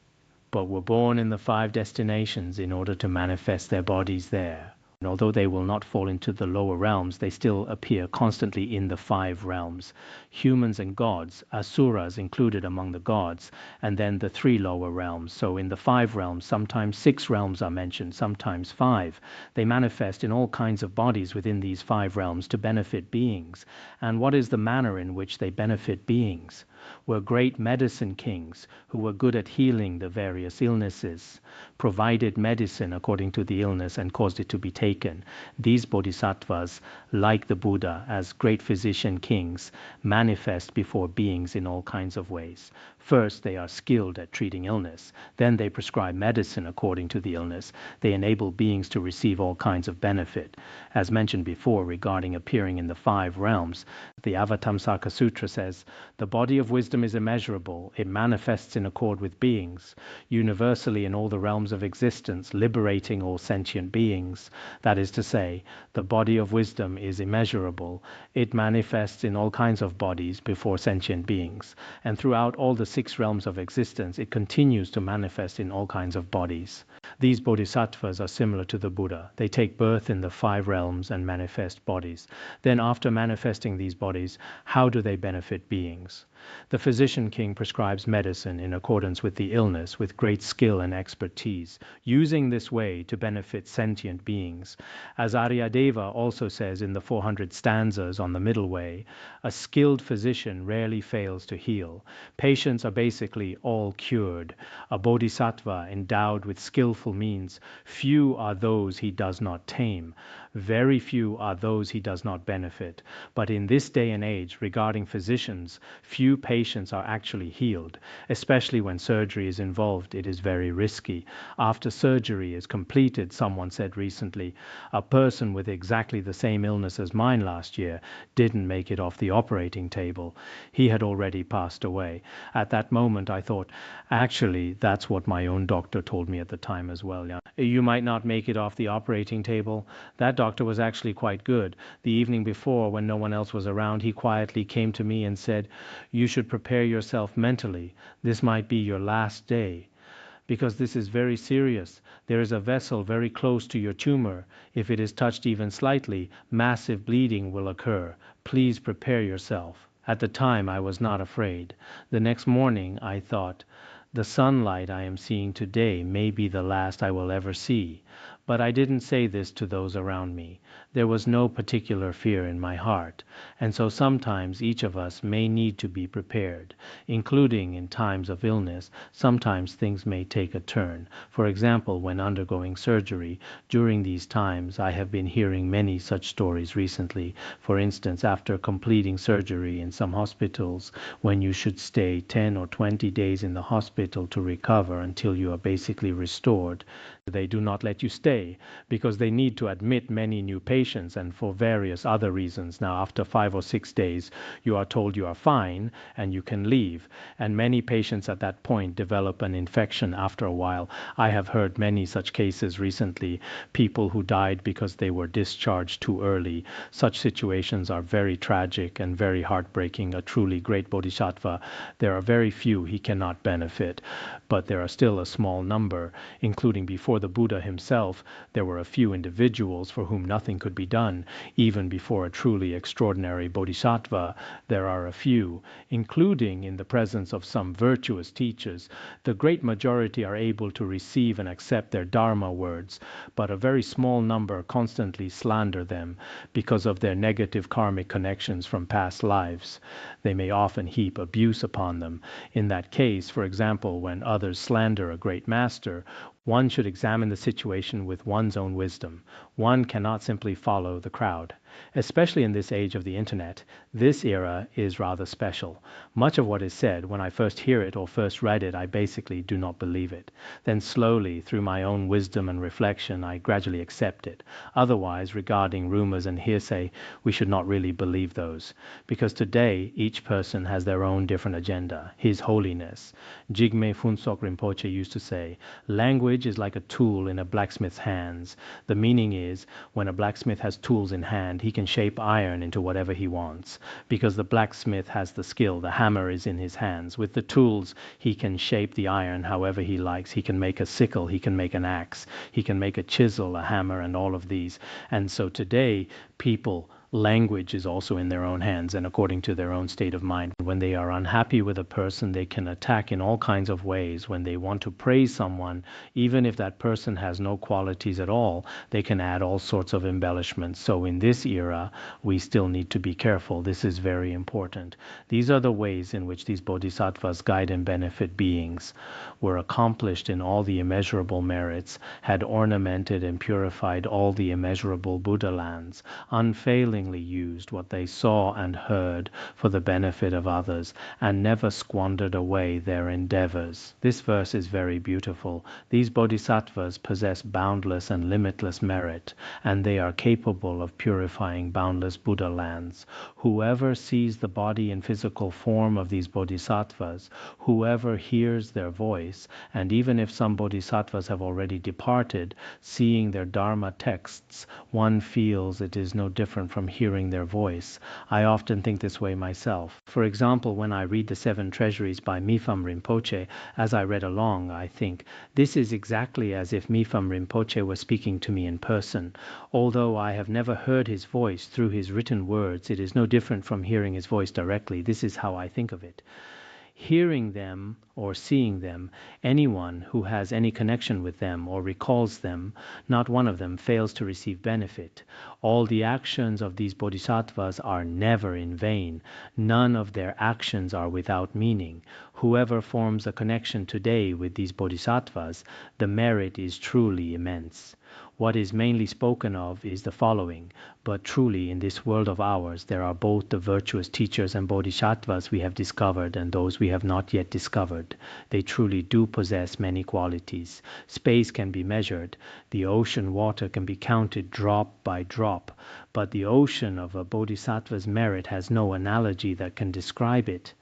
but were born in the 5 destinations in order to manifest their bodies there. And although they will not fall into the lower realms, they still appear constantly in the 5 realms. Humans and gods, asuras included among the gods, and then the 3 lower realms. So in the 5 realms, sometimes 6 realms are mentioned, sometimes 5. They manifest in all kinds of bodies within these 5 realms to benefit beings. And what is the manner in which they benefit beings? Were great medicine kings who were good at healing the various illnesses, provided medicine according to the illness and caused it to be taken awaken. These bodhisattvas, like the Buddha, as great physician kings, manifest before beings in all kinds of ways. First, they are skilled at treating illness. Then they prescribe medicine according to the illness. They enable beings to receive all kinds of benefit. As mentioned before regarding appearing in the 5 realms, the Avatamsaka Sutra says, the body of wisdom is immeasurable. It manifests in accord with beings, universally in all the realms of existence, liberating all sentient beings. That is to say, the body of wisdom is immeasurable. It manifests in all kinds of bodies before sentient beings. And throughout all the 6 realms of existence, it continues to manifest in all kinds of bodies. These bodhisattvas are similar to the Buddha. They take birth in the 5 realms and manifest bodies. Then after manifesting these bodies, how do they benefit beings? The physician king prescribes medicine in accordance with the illness with great skill and expertise, using this way to benefit sentient beings. As Aryadeva also says in the 400 stanzas on the middle way, a skilled physician rarely fails to heal. Patients are basically all cured. A bodhisattva endowed with skillful means, few are those he does not tame. Very few are those he does not benefit. But in this day and age, regarding physicians, few patients are actually healed. Especially when surgery is involved, it is very risky. After surgery is completed, someone said recently, a person with exactly the same illness as mine last year didn't make it off the operating table. He had already passed away. At that moment, I thought, actually, that's what my own doctor told me at the time as well. Yeah. You might not make it off the operating table. That doctor was actually quite good. The evening before, when no one else was around, he quietly came to me and said, you should prepare yourself mentally. This might be your last day, because this is very serious. There is a vessel very close to your tumor. If it is touched even slightly, massive bleeding will occur. Please prepare yourself. At the time, I was not afraid. The next morning, I thought, the sunlight I am seeing today may be the last I will ever see. But I didn't say this to those around me. There was no particular fear in my heart. And so sometimes each of us may need to be prepared, including in times of illness. Sometimes things may take a turn. For example, when undergoing surgery, during these times I have been hearing many such stories recently. For instance, after completing surgery in some hospitals, when you should stay 10 or 20 days in the hospital to recover until you are basically restored, they do not let you stay because they need to admit many new patients and for various other reasons. Now, after 5 or 6 days, you are told you are fine and you can leave. And many patients at that point develop an infection after a while. I have heard many such cases recently, people who died because they were discharged too early. Such situations are very tragic and very heartbreaking. A truly great bodhisattva, there are very few he cannot benefit, but there are still a small number, including before the Buddha himself, there were a few individuals for whom nothing could be done. Even before a truly extraordinary bodhisattva, there are a few, including in the presence of some virtuous teachers. The great majority are able to receive and accept their Dharma words, but a very small number constantly slander them because of their negative karmic connections from past lives. They may often heap abuse upon them. In that case, for example, when others slander a great master, one should examine the situation with one's own wisdom. One cannot simply follow the crowd. Especially in this age of the internet, this era is rather special. Much of what is said, when I first hear it or first read it, I basically do not believe it. Then slowly, through my own wisdom and reflection, I gradually accept it. Otherwise, regarding rumors and hearsay, we should not really believe those. Because today, each person has their own different agenda. His Holiness, Jigme Phuntsok Rinpoche used to say, language is like a tool in a blacksmith's hands. The meaning is, when a blacksmith has tools in hand, he can shape iron into whatever he wants. Because the blacksmith has the skill, the hammer is in his hands. With the tools, he can shape the iron however he likes. He can make a sickle, he can make an axe, he can make a chisel, a hammer, and all of these. And so today, people language is also in their own hands and according to their own state of mind. When they are unhappy with a person, they can attack in all kinds of ways. When they want to praise someone, even if that person has no qualities at all, they can add all sorts of embellishments. So in this era, we still need to be careful. This is very important. These are the ways in which these bodhisattvas guide and benefit beings, were accomplished in all the immeasurable merits, had ornamented and purified all the immeasurable Buddha lands, unfailingly used what they saw and heard for the benefit of others, and never squandered away their endeavors. This verse is very beautiful. These bodhisattvas possess boundless and limitless merit, and they are capable of purifying boundless Buddha lands. Whoever sees the body and physical form of these bodhisattvas, whoever hears their voice, and even if some bodhisattvas have already departed, seeing their Dharma texts, one feels it is no different from hearing their voice. I often think this way myself. For example, when I read the Seven Treasuries by Mipham Rinpoche, as I read along, I think, this is exactly as if Mipham Rinpoche was speaking to me in person. Although I have never heard his voice through his written words, it is no different from hearing his voice directly. This is how I think of it. Hearing them or seeing them, anyone who has any connection with them or recalls them, not one of them fails to receive benefit. All the actions of these bodhisattvas are never in vain. None of their actions are without meaning. Whoever forms a connection today with these bodhisattvas, the merit is truly immense. What is mainly spoken of is the following. But truly in this world of ours there are both the virtuous teachers and bodhisattvas we have discovered and those we have not yet discovered. They truly do possess many qualities. Space can be measured. The ocean water can be counted drop by drop. But the ocean of a bodhisattva's merit has no analogy that can describe it.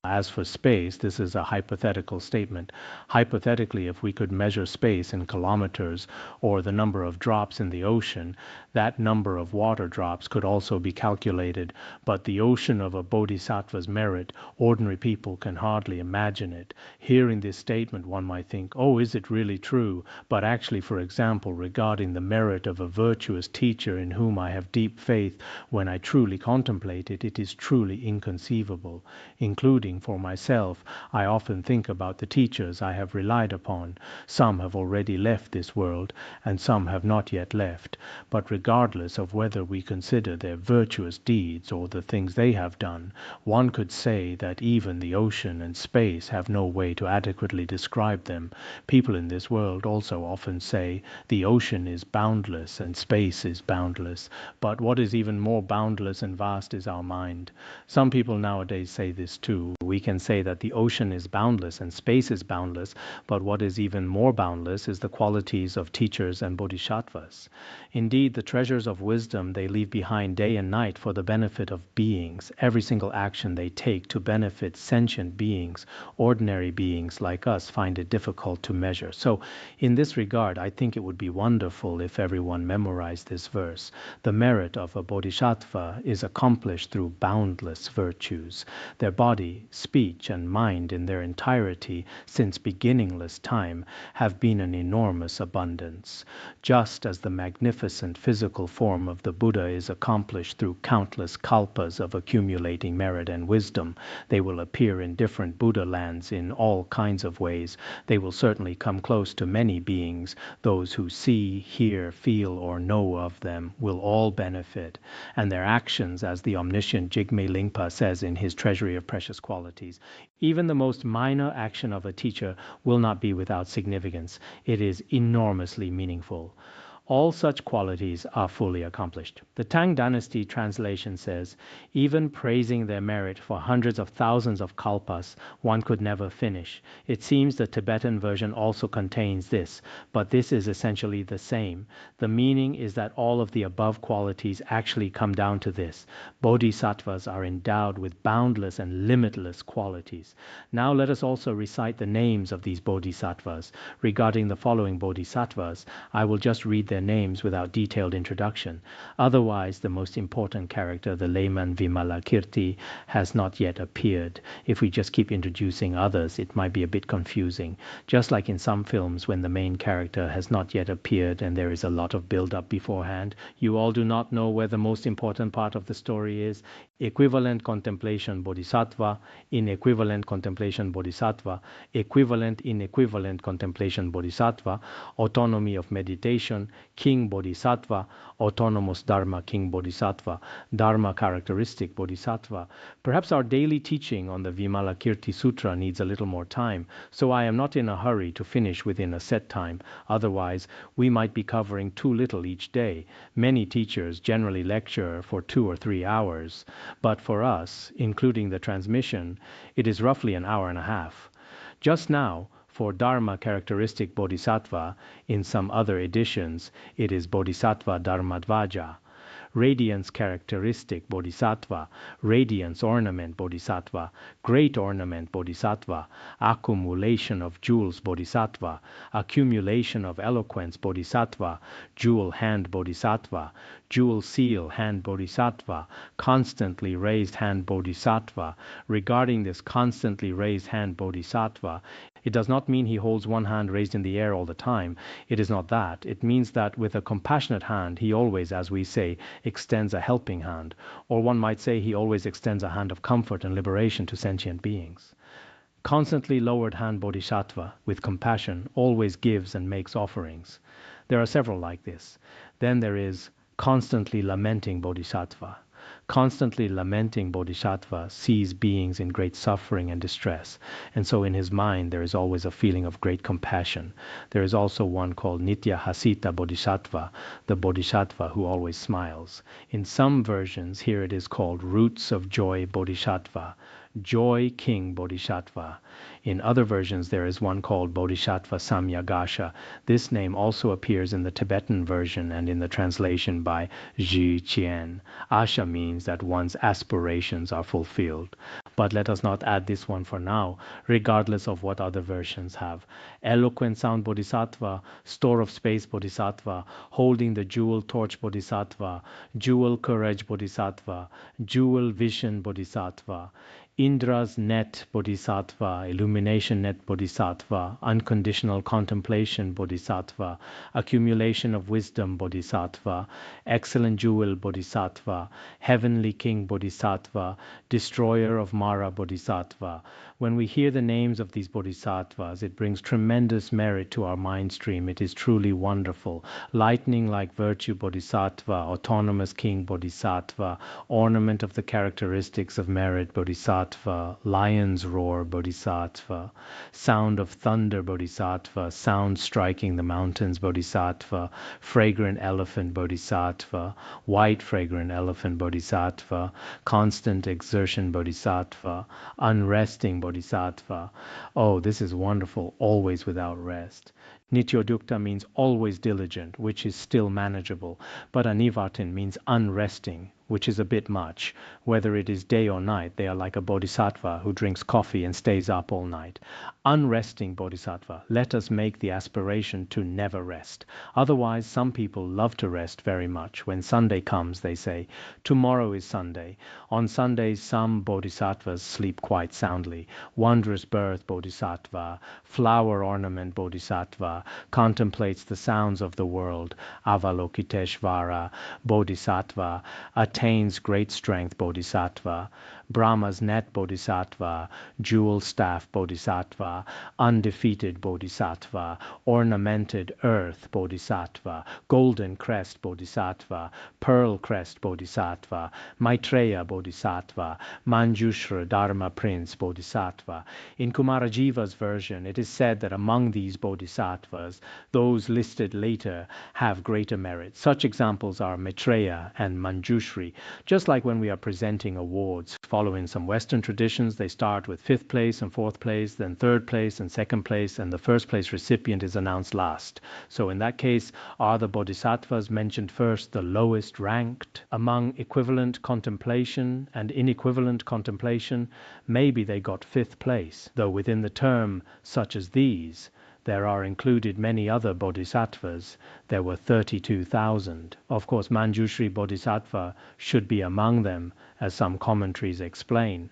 As for space, this is a hypothetical statement. Hypothetically, if we could measure space in kilometers or the number of drops in the ocean, that number of water drops could also be calculated. But the ocean of a bodhisattva's merit, ordinary people can hardly imagine it. Hearing this statement, one might think, oh, is it really true? But actually, for example, regarding the merit of a virtuous teacher in whom I have deep faith, when I truly contemplate it, it is truly inconceivable, including for myself. I often think about the teachers I have relied upon. Some have already left this world, and some have not yet left. But regardless of whether we consider their virtuous deeds or the things they have done, one could say that even the ocean and space have no way to adequately describe them. People in this world also often say the ocean is boundless and space is boundless. But what is even more boundless and vast is our mind. Some people nowadays say this too. We can say that the ocean is boundless and space is boundless, but what is even more boundless is the qualities of teachers and bodhisattvas. Indeed, the treasures of wisdom they leave behind day and night for the benefit of beings. Every single action they take to benefit sentient beings, ordinary beings like us, find it difficult to measure. So in this regard, I think it would be wonderful if everyone memorized this verse. The merit of a bodhisattva is accomplished through boundless virtues. Their body, speech, and mind in their entirety since beginningless time have been an enormous abundance. Just as the magnificent physical form of the Buddha is accomplished through countless kalpas of accumulating merit and wisdom, they will appear in different Buddha lands in all kinds of ways. They will certainly come close to many beings. Those who see, hear, feel, or know of them will all benefit, and their actions, as the omniscient Jigme Lingpa says in his Treasury of Precious Qualities, even the most minor action of a teacher will not be without significance. It is enormously meaningful. All such qualities are fully accomplished. The Tang Dynasty translation says, even praising their merit for hundreds of thousands of kalpas, one could never finish. It seems the Tibetan version also contains this, but this is essentially the same. The meaning is that all of the above qualities actually come down to this. Bodhisattvas are endowed with boundless and limitless qualities. Now let us also recite the names of these bodhisattvas. Regarding the following bodhisattvas, I will just read their names without detailed introduction. Otherwise, the most important character, the layman Vimalakirti, has not yet appeared. If we just keep introducing others, it might be a bit confusing. Just like in some films, when the main character has not yet appeared and there is a lot of build-up beforehand, you all do not know where the most important part of the story is. Equivalent contemplation bodhisattva, inequivalent contemplation bodhisattva, equivalent inequivalent contemplation bodhisattva, autonomy of meditation, king bodhisattva, autonomous dharma king bodhisattva, dharma characteristic bodhisattva. Perhaps our daily teaching on the Vimalakirti Sutra needs a little more time, so I am not in a hurry to finish within a set time. Otherwise, we might be covering too little each day. Many teachers generally lecture for 2 or 3 hours, but for us, including the transmission, it is roughly an hour and a half. Just now, for Dharma characteristic bodhisattva, in some other editions, it is bodhisattva dharmadvaja. Radiance characteristic bodhisattva, radiance ornament bodhisattva, great ornament bodhisattva, accumulation of jewels bodhisattva, accumulation of eloquence bodhisattva, jewel hand bodhisattva, jewel seal hand bodhisattva, constantly raised hand bodhisattva. Regarding this constantly raised hand bodhisattva, it does not mean he holds one hand raised in the air all the time. It is not that. It means that with a compassionate hand, he always, as we say, extends a helping hand. Or one might say he always extends a hand of comfort and liberation to sentient beings. Constantly lowered hand bodhisattva, with compassion, always gives and makes offerings. There are several like this. Then there is constantly lamenting bodhisattva. Constantly lamenting bodhisattva sees beings in great suffering and distress, and so in his mind there is always a feeling of great compassion. There is also one called Nitya Hasita bodhisattva, the bodhisattva who always smiles. In some versions here it is called Roots of Joy bodhisattva, Joy King bodhisattva. In other versions there is one called Bodhisattva Samyagasha. This name also appears in the Tibetan version and in the translation by Zhi Qian. Asha means that one's aspirations are fulfilled. But let us not add this one for now, regardless of what other versions have. Eloquent sound bodhisattva, store of space bodhisattva, holding the jewel torch bodhisattva, jewel courage bodhisattva, jewel vision bodhisattva, Indra's net bodhisattva, illumination net bodhisattva, unconditional contemplation bodhisattva, accumulation of wisdom bodhisattva, excellent jewel bodhisattva, heavenly king bodhisattva, destroyer of Mara bodhisattva. When we hear the names of these bodhisattvas, it brings tremendous merit to our mind stream. It is truly wonderful. Lightning like virtue bodhisattva, autonomous king bodhisattva, ornament of the characteristics of merit bodhisattva, lion's roar bodhisattva, sound of thunder bodhisattva, sound striking the mountains bodhisattva, fragrant elephant bodhisattva, white fragrant elephant bodhisattva, constant exertion bodhisattva, unresting bodhisattva. Oh, this is wonderful, always without rest. Nityodukta means always diligent, which is still manageable, but anivartin means unresting, which is a bit much. Whether it is day or night, they are like a bodhisattva who drinks coffee and stays up all night. Unresting bodhisattva, let us make the aspiration to never rest. Otherwise, some people love to rest very much. When Sunday comes, they say, tomorrow is Sunday. On Sundays, some bodhisattvas sleep quite soundly. Wondrous birth bodhisattva, flower ornament bodhisattva, contemplates the sounds of the world. Avalokiteshvara bodhisattva, attains great strength bodhisattva, Brahma's net bodhisattva, jewel staff bodhisattva, undefeated bodhisattva, ornamented earth bodhisattva, golden crest bodhisattva, pearl crest bodhisattva, Maitreya bodhisattva, Manjushra Dharma prince bodhisattva. In Kumarajiva's version, it is said that among these bodhisattvas, those listed later have greater merit. Such examples are Maitreya and Manjushri. Just like when we are presenting awards, following some Western traditions, they start with 5th place and 4th place, then 3rd place and 2nd place, and the 1st place recipient is announced last. So in that case, are the bodhisattvas mentioned first the lowest ranked? Among equivalent contemplation and inequivalent contemplation, maybe they got 5th place, though within the term such as these, There are included many other bodhisattvas. There were 32,000. Of course, Manjushri Bodhisattva should be among them, as some commentaries explain.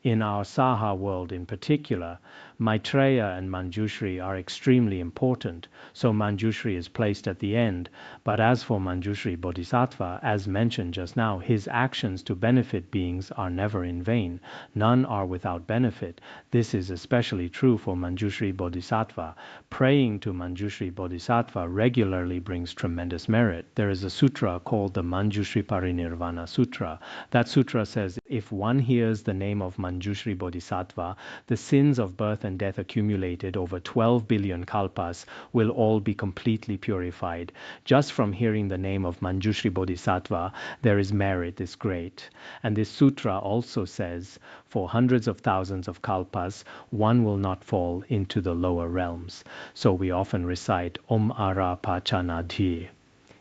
In our Saha world in particular, Maitreya and Manjushri are extremely important, so Manjushri is placed at the end. But as for Manjushri Bodhisattva, as mentioned just now, his actions to benefit beings are never in vain. None are without benefit. This is especially true for Manjushri Bodhisattva. Praying to Manjushri Bodhisattva regularly brings tremendous merit. There is a sutra called the Manjushri Parinirvana Sutra. That sutra says, if one hears the name of Manjushri Bodhisattva, the sins of birth and death accumulated over 12 billion kalpas will all be completely purified. Just from hearing the name of Manjushri Bodhisattva, there is merit this great. And this sutra also says, for hundreds of thousands of kalpas, one will not fall into the lower realms. So we often recite Om Ara Pachanadhi.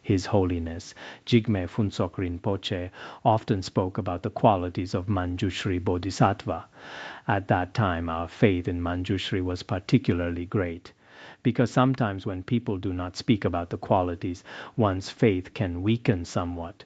His Holiness Jigme Phuntsok Rinpoche often spoke about the qualities of Manjushri Bodhisattva. At that time, our faith in Manjushri was particularly great, because sometimes when people do not speak about the qualities, one's faith can weaken somewhat.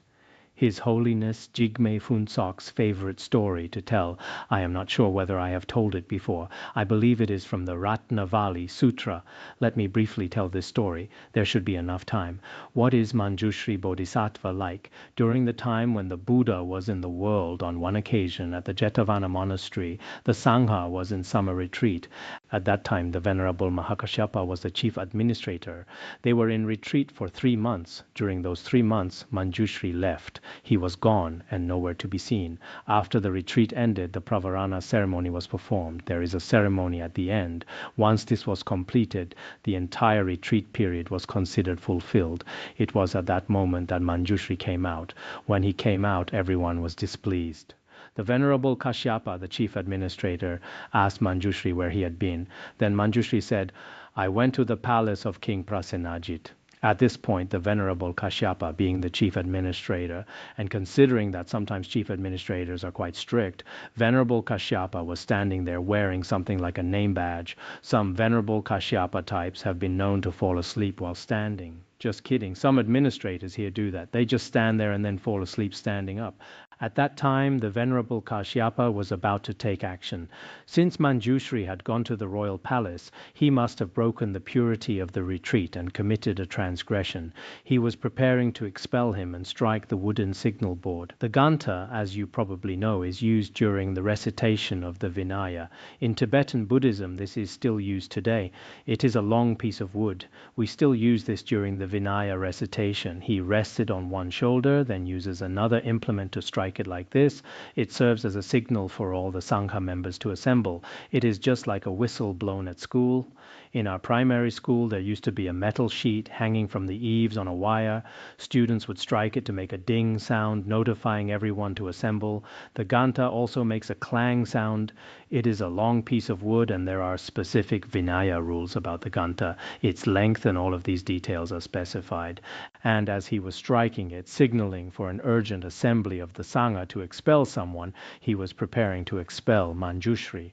His Holiness Jigme Phuntsok's favorite story to tell, I am not sure whether I have told it before. I believe it is from the Ratnavali Sutra. Let me briefly tell this story. There should be enough time. What is Manjushri Bodhisattva like? During the time when the Buddha was in the world, on one occasion at the Jetavana monastery, the Sangha was in summer retreat. At that time, the Venerable Mahakashyapa was the chief administrator. They were in retreat for 3 months. During those 3 months, Manjushri left. He was gone and nowhere to be seen. After the retreat ended, the Pravarana ceremony was performed. There is a ceremony at the end. Once this was completed, the entire retreat period was considered fulfilled. It was at that moment that Manjushri came out. When he came out, everyone was displeased. The Venerable Kashyapa, the chief administrator, asked Manjushri where he had been. Then Manjushri said, I went to the palace of King Prasenajit. At this point, the Venerable Kashyapa, being the chief administrator, and considering that sometimes chief administrators are quite strict, Venerable Kashyapa was standing there wearing something like a name badge. Some Venerable Kashyapa types have been known to fall asleep while standing. Just kidding. Some administrators here do that. They just stand there and then fall asleep standing up. At that time, the Venerable Kashyapa was about to take action. Since Manjushri had gone to the royal palace, he must have broken the purity of the retreat and committed a transgression. He was preparing to expel him and strike the wooden signal board. The Ganta, as you probably know, is used during the recitation of the Vinaya. In Tibetan Buddhism, this is still used today. It is a long piece of wood. We still use this during the Vinaya recitation. He rests it on one shoulder, then uses another implement to strike it like this. It serves as a signal for all the Sangha members to assemble. It is just like a whistle blown at school. In our primary school, there used to be a metal sheet hanging from the eaves on a wire. Students would strike it to make a ding sound, notifying everyone to assemble. The Ganta also makes a clang sound. It is a long piece of wood, and there are specific Vinaya rules about the Ganta. Its length and all of these details are specified. And as he was striking it, signaling for an urgent assembly of the Sangha to expel someone, he was preparing to expel Manjushri.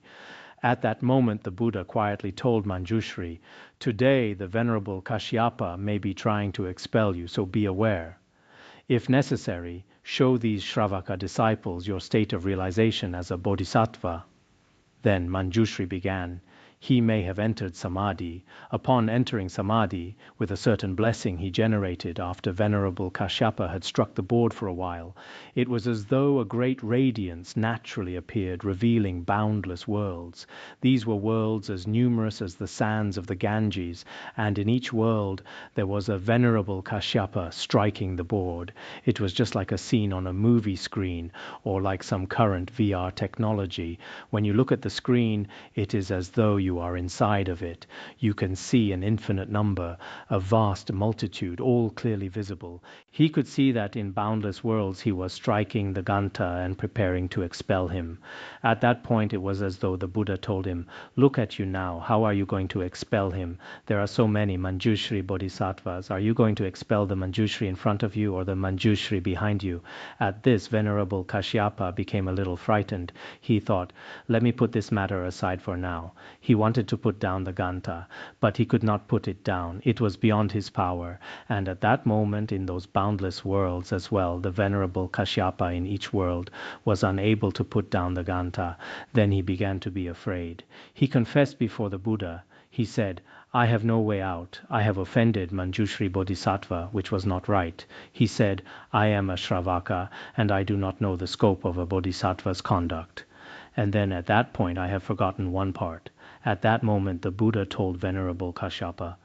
At that moment, the Buddha quietly told Manjushri, today the Venerable Kashyapa may be trying to expel you, so be aware. If necessary, show these Shravaka disciples your state of realization as a bodhisattva. Then Manjushri began. He may have entered Samadhi. Upon entering Samadhi, with a certain blessing he generated after Venerable Kashyapa had struck the board for a while, it was as though a great radiance naturally appeared, revealing boundless worlds. These were worlds as numerous as the sands of the Ganges, and in each world there was a Venerable Kashyapa striking the board. It was just like a scene on a movie screen, or like some current VR technology. When you look at the screen, it is as though you are inside of it. You can see an infinite number, a vast multitude, all clearly visible. He could see that in boundless worlds he was striking the Ganta and preparing to expel him. At that point it was as though the Buddha told him, look at you now, how are you going to expel him? There are so many Manjushri Bodhisattvas. Are you going to expel the Manjushri in front of you or the Manjushri behind you? At this, Venerable Kashyapa became a little frightened. He thought, let me put this matter aside for now. He wanted to put down the Ganta, but he could not put it down. It was beyond his power. And at that moment, in those boundless worlds as well, the venerable Kashyapa in each world was unable to put down the Ganta. Then he began to be afraid. He confessed before the Buddha. He said, I have no way out. I have offended Manjushri Bodhisattva, which was not right. He said, I am a Shravaka, and I do not know the scope of a Bodhisattva's conduct. And then at that point, I have forgotten one part. At that moment, the Buddha told Venerable Kashyapa.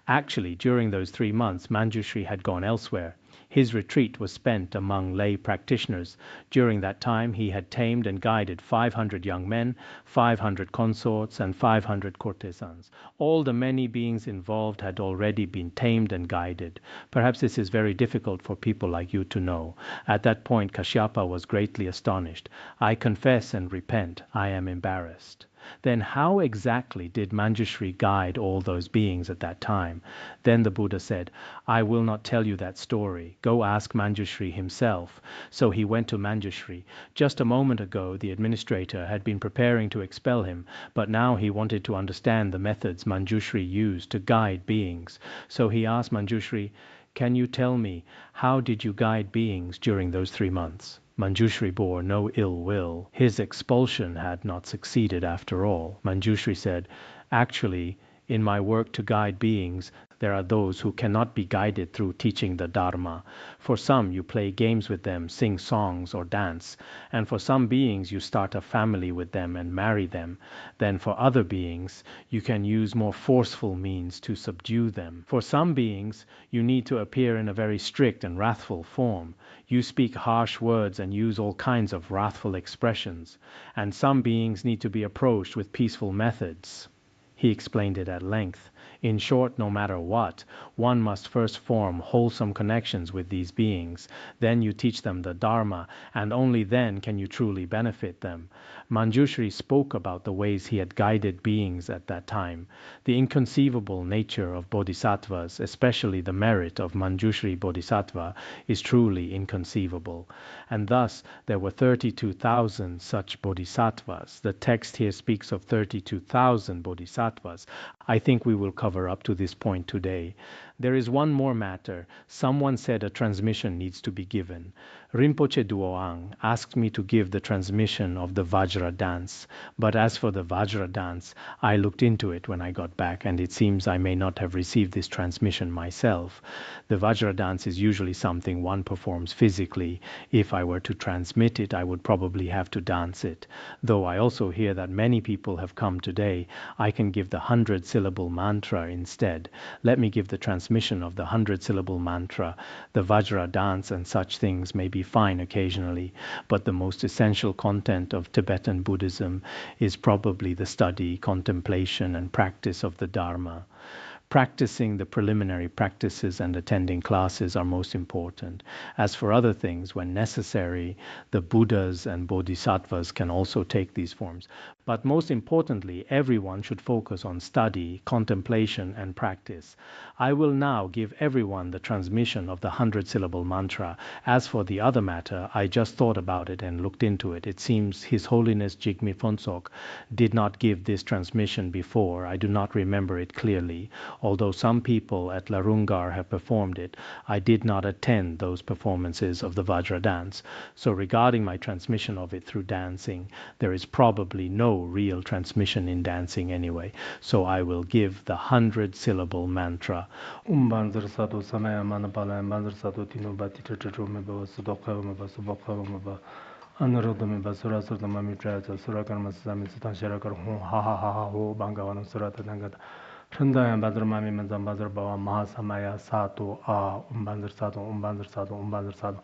Actually, during those 3 months, Manjushri had gone elsewhere. His retreat was spent among lay practitioners. During that time, he had tamed and guided 500 young men, 500 consorts, and 500 courtesans. All the many beings involved had already been tamed and guided. Perhaps this is very difficult for people like you to know. At that point, Kashyapa was greatly astonished. I confess and repent. I am embarrassed. Then how exactly did Manjushri guide all those beings at that time? Then the Buddha said, I will not tell you that story. Go ask Manjushri himself. So he went to Manjushri. Just a moment ago, the administrator had been preparing to expel him, but now he wanted to understand the methods Manjushri used to guide beings. So he asked Manjushri, can you tell me, how did you guide beings during those 3 months? Manjushri bore no ill will. His expulsion had not succeeded after all. Manjushri said, actually, in my work to guide beings, there are those who cannot be guided through teaching the Dharma. For some, you play games with them, sing songs or dance. And for some beings, you start a family with them and marry them. Then for other beings, you can use more forceful means to subdue them. For some beings, you need to appear in a very strict and wrathful form. You speak harsh words and use all kinds of wrathful expressions. And some beings need to be approached with peaceful methods. He explained it at length. In short, no matter what, one must first form wholesome connections with these beings. Then you teach them the Dharma, and only then can you truly benefit them. Manjushri spoke about the ways he had guided beings at that time. The inconceivable nature of bodhisattvas, especially the merit of Manjushri Bodhisattva, is truly inconceivable. And thus there were 32,000 such bodhisattvas. The text here speaks of 32,000 bodhisattvas. I think we will cover up to this point today. There is one more matter. Someone said a transmission needs to be given. Rinpoche Duoang asked me to give the transmission of the Vajra dance. But as for the Vajra dance, I looked into it when I got back, and it seems I may not have received this transmission myself. The Vajra dance is usually something one performs physically. If I were to transmit it, I would probably have to dance it. Though I also hear that many people have come today, I can give the 100-syllable mantra instead. Let me give the transmission of the 100-syllable mantra. The Vajra dance and such things may be fine occasionally, but the most essential content of Tibetan Buddhism is probably the study, contemplation, and practice of the Dharma. Practicing the preliminary practices and attending classes are most important. As for other things, when necessary, the Buddhas and Bodhisattvas can also take these forms. But most importantly, everyone should focus on study, contemplation, and practice. I will now give everyone the transmission of the 100-syllable mantra. As for the other matter, I just thought about it and looked into it. It seems His Holiness Jigme Phuntsok did not give this transmission before. I do not remember it clearly. Although some people at Larungar have performed it, I did not attend those performances of the Vajra dance. So regarding my transmission of it through dancing, there is probably no real transmission in dancing anyway. So I will give the 100-syllable mantra. Chandaya Badramami Manzam Badrabawa Mahasamaya Sato A Umbanzar Sato Umbanzar Sato Umbanzar Sato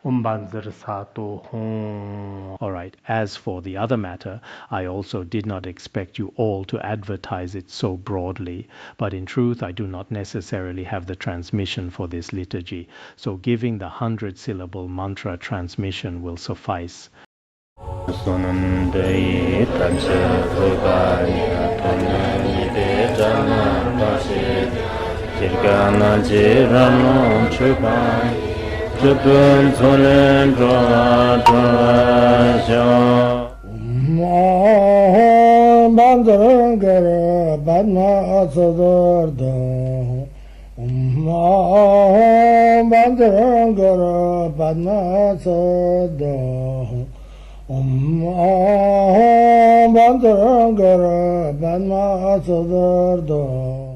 Umbanzar Sato Hum. All right, as for the other matter, I also did not expect you all to advertise it so broadly, but in truth I do not necessarily have the transmission for this liturgy, so giving the 100-syllable mantra transmission will suffice. Bandaranga Dharma Sodargye Bandhangara Padma Sodargye Bandhangara Padma Sodargye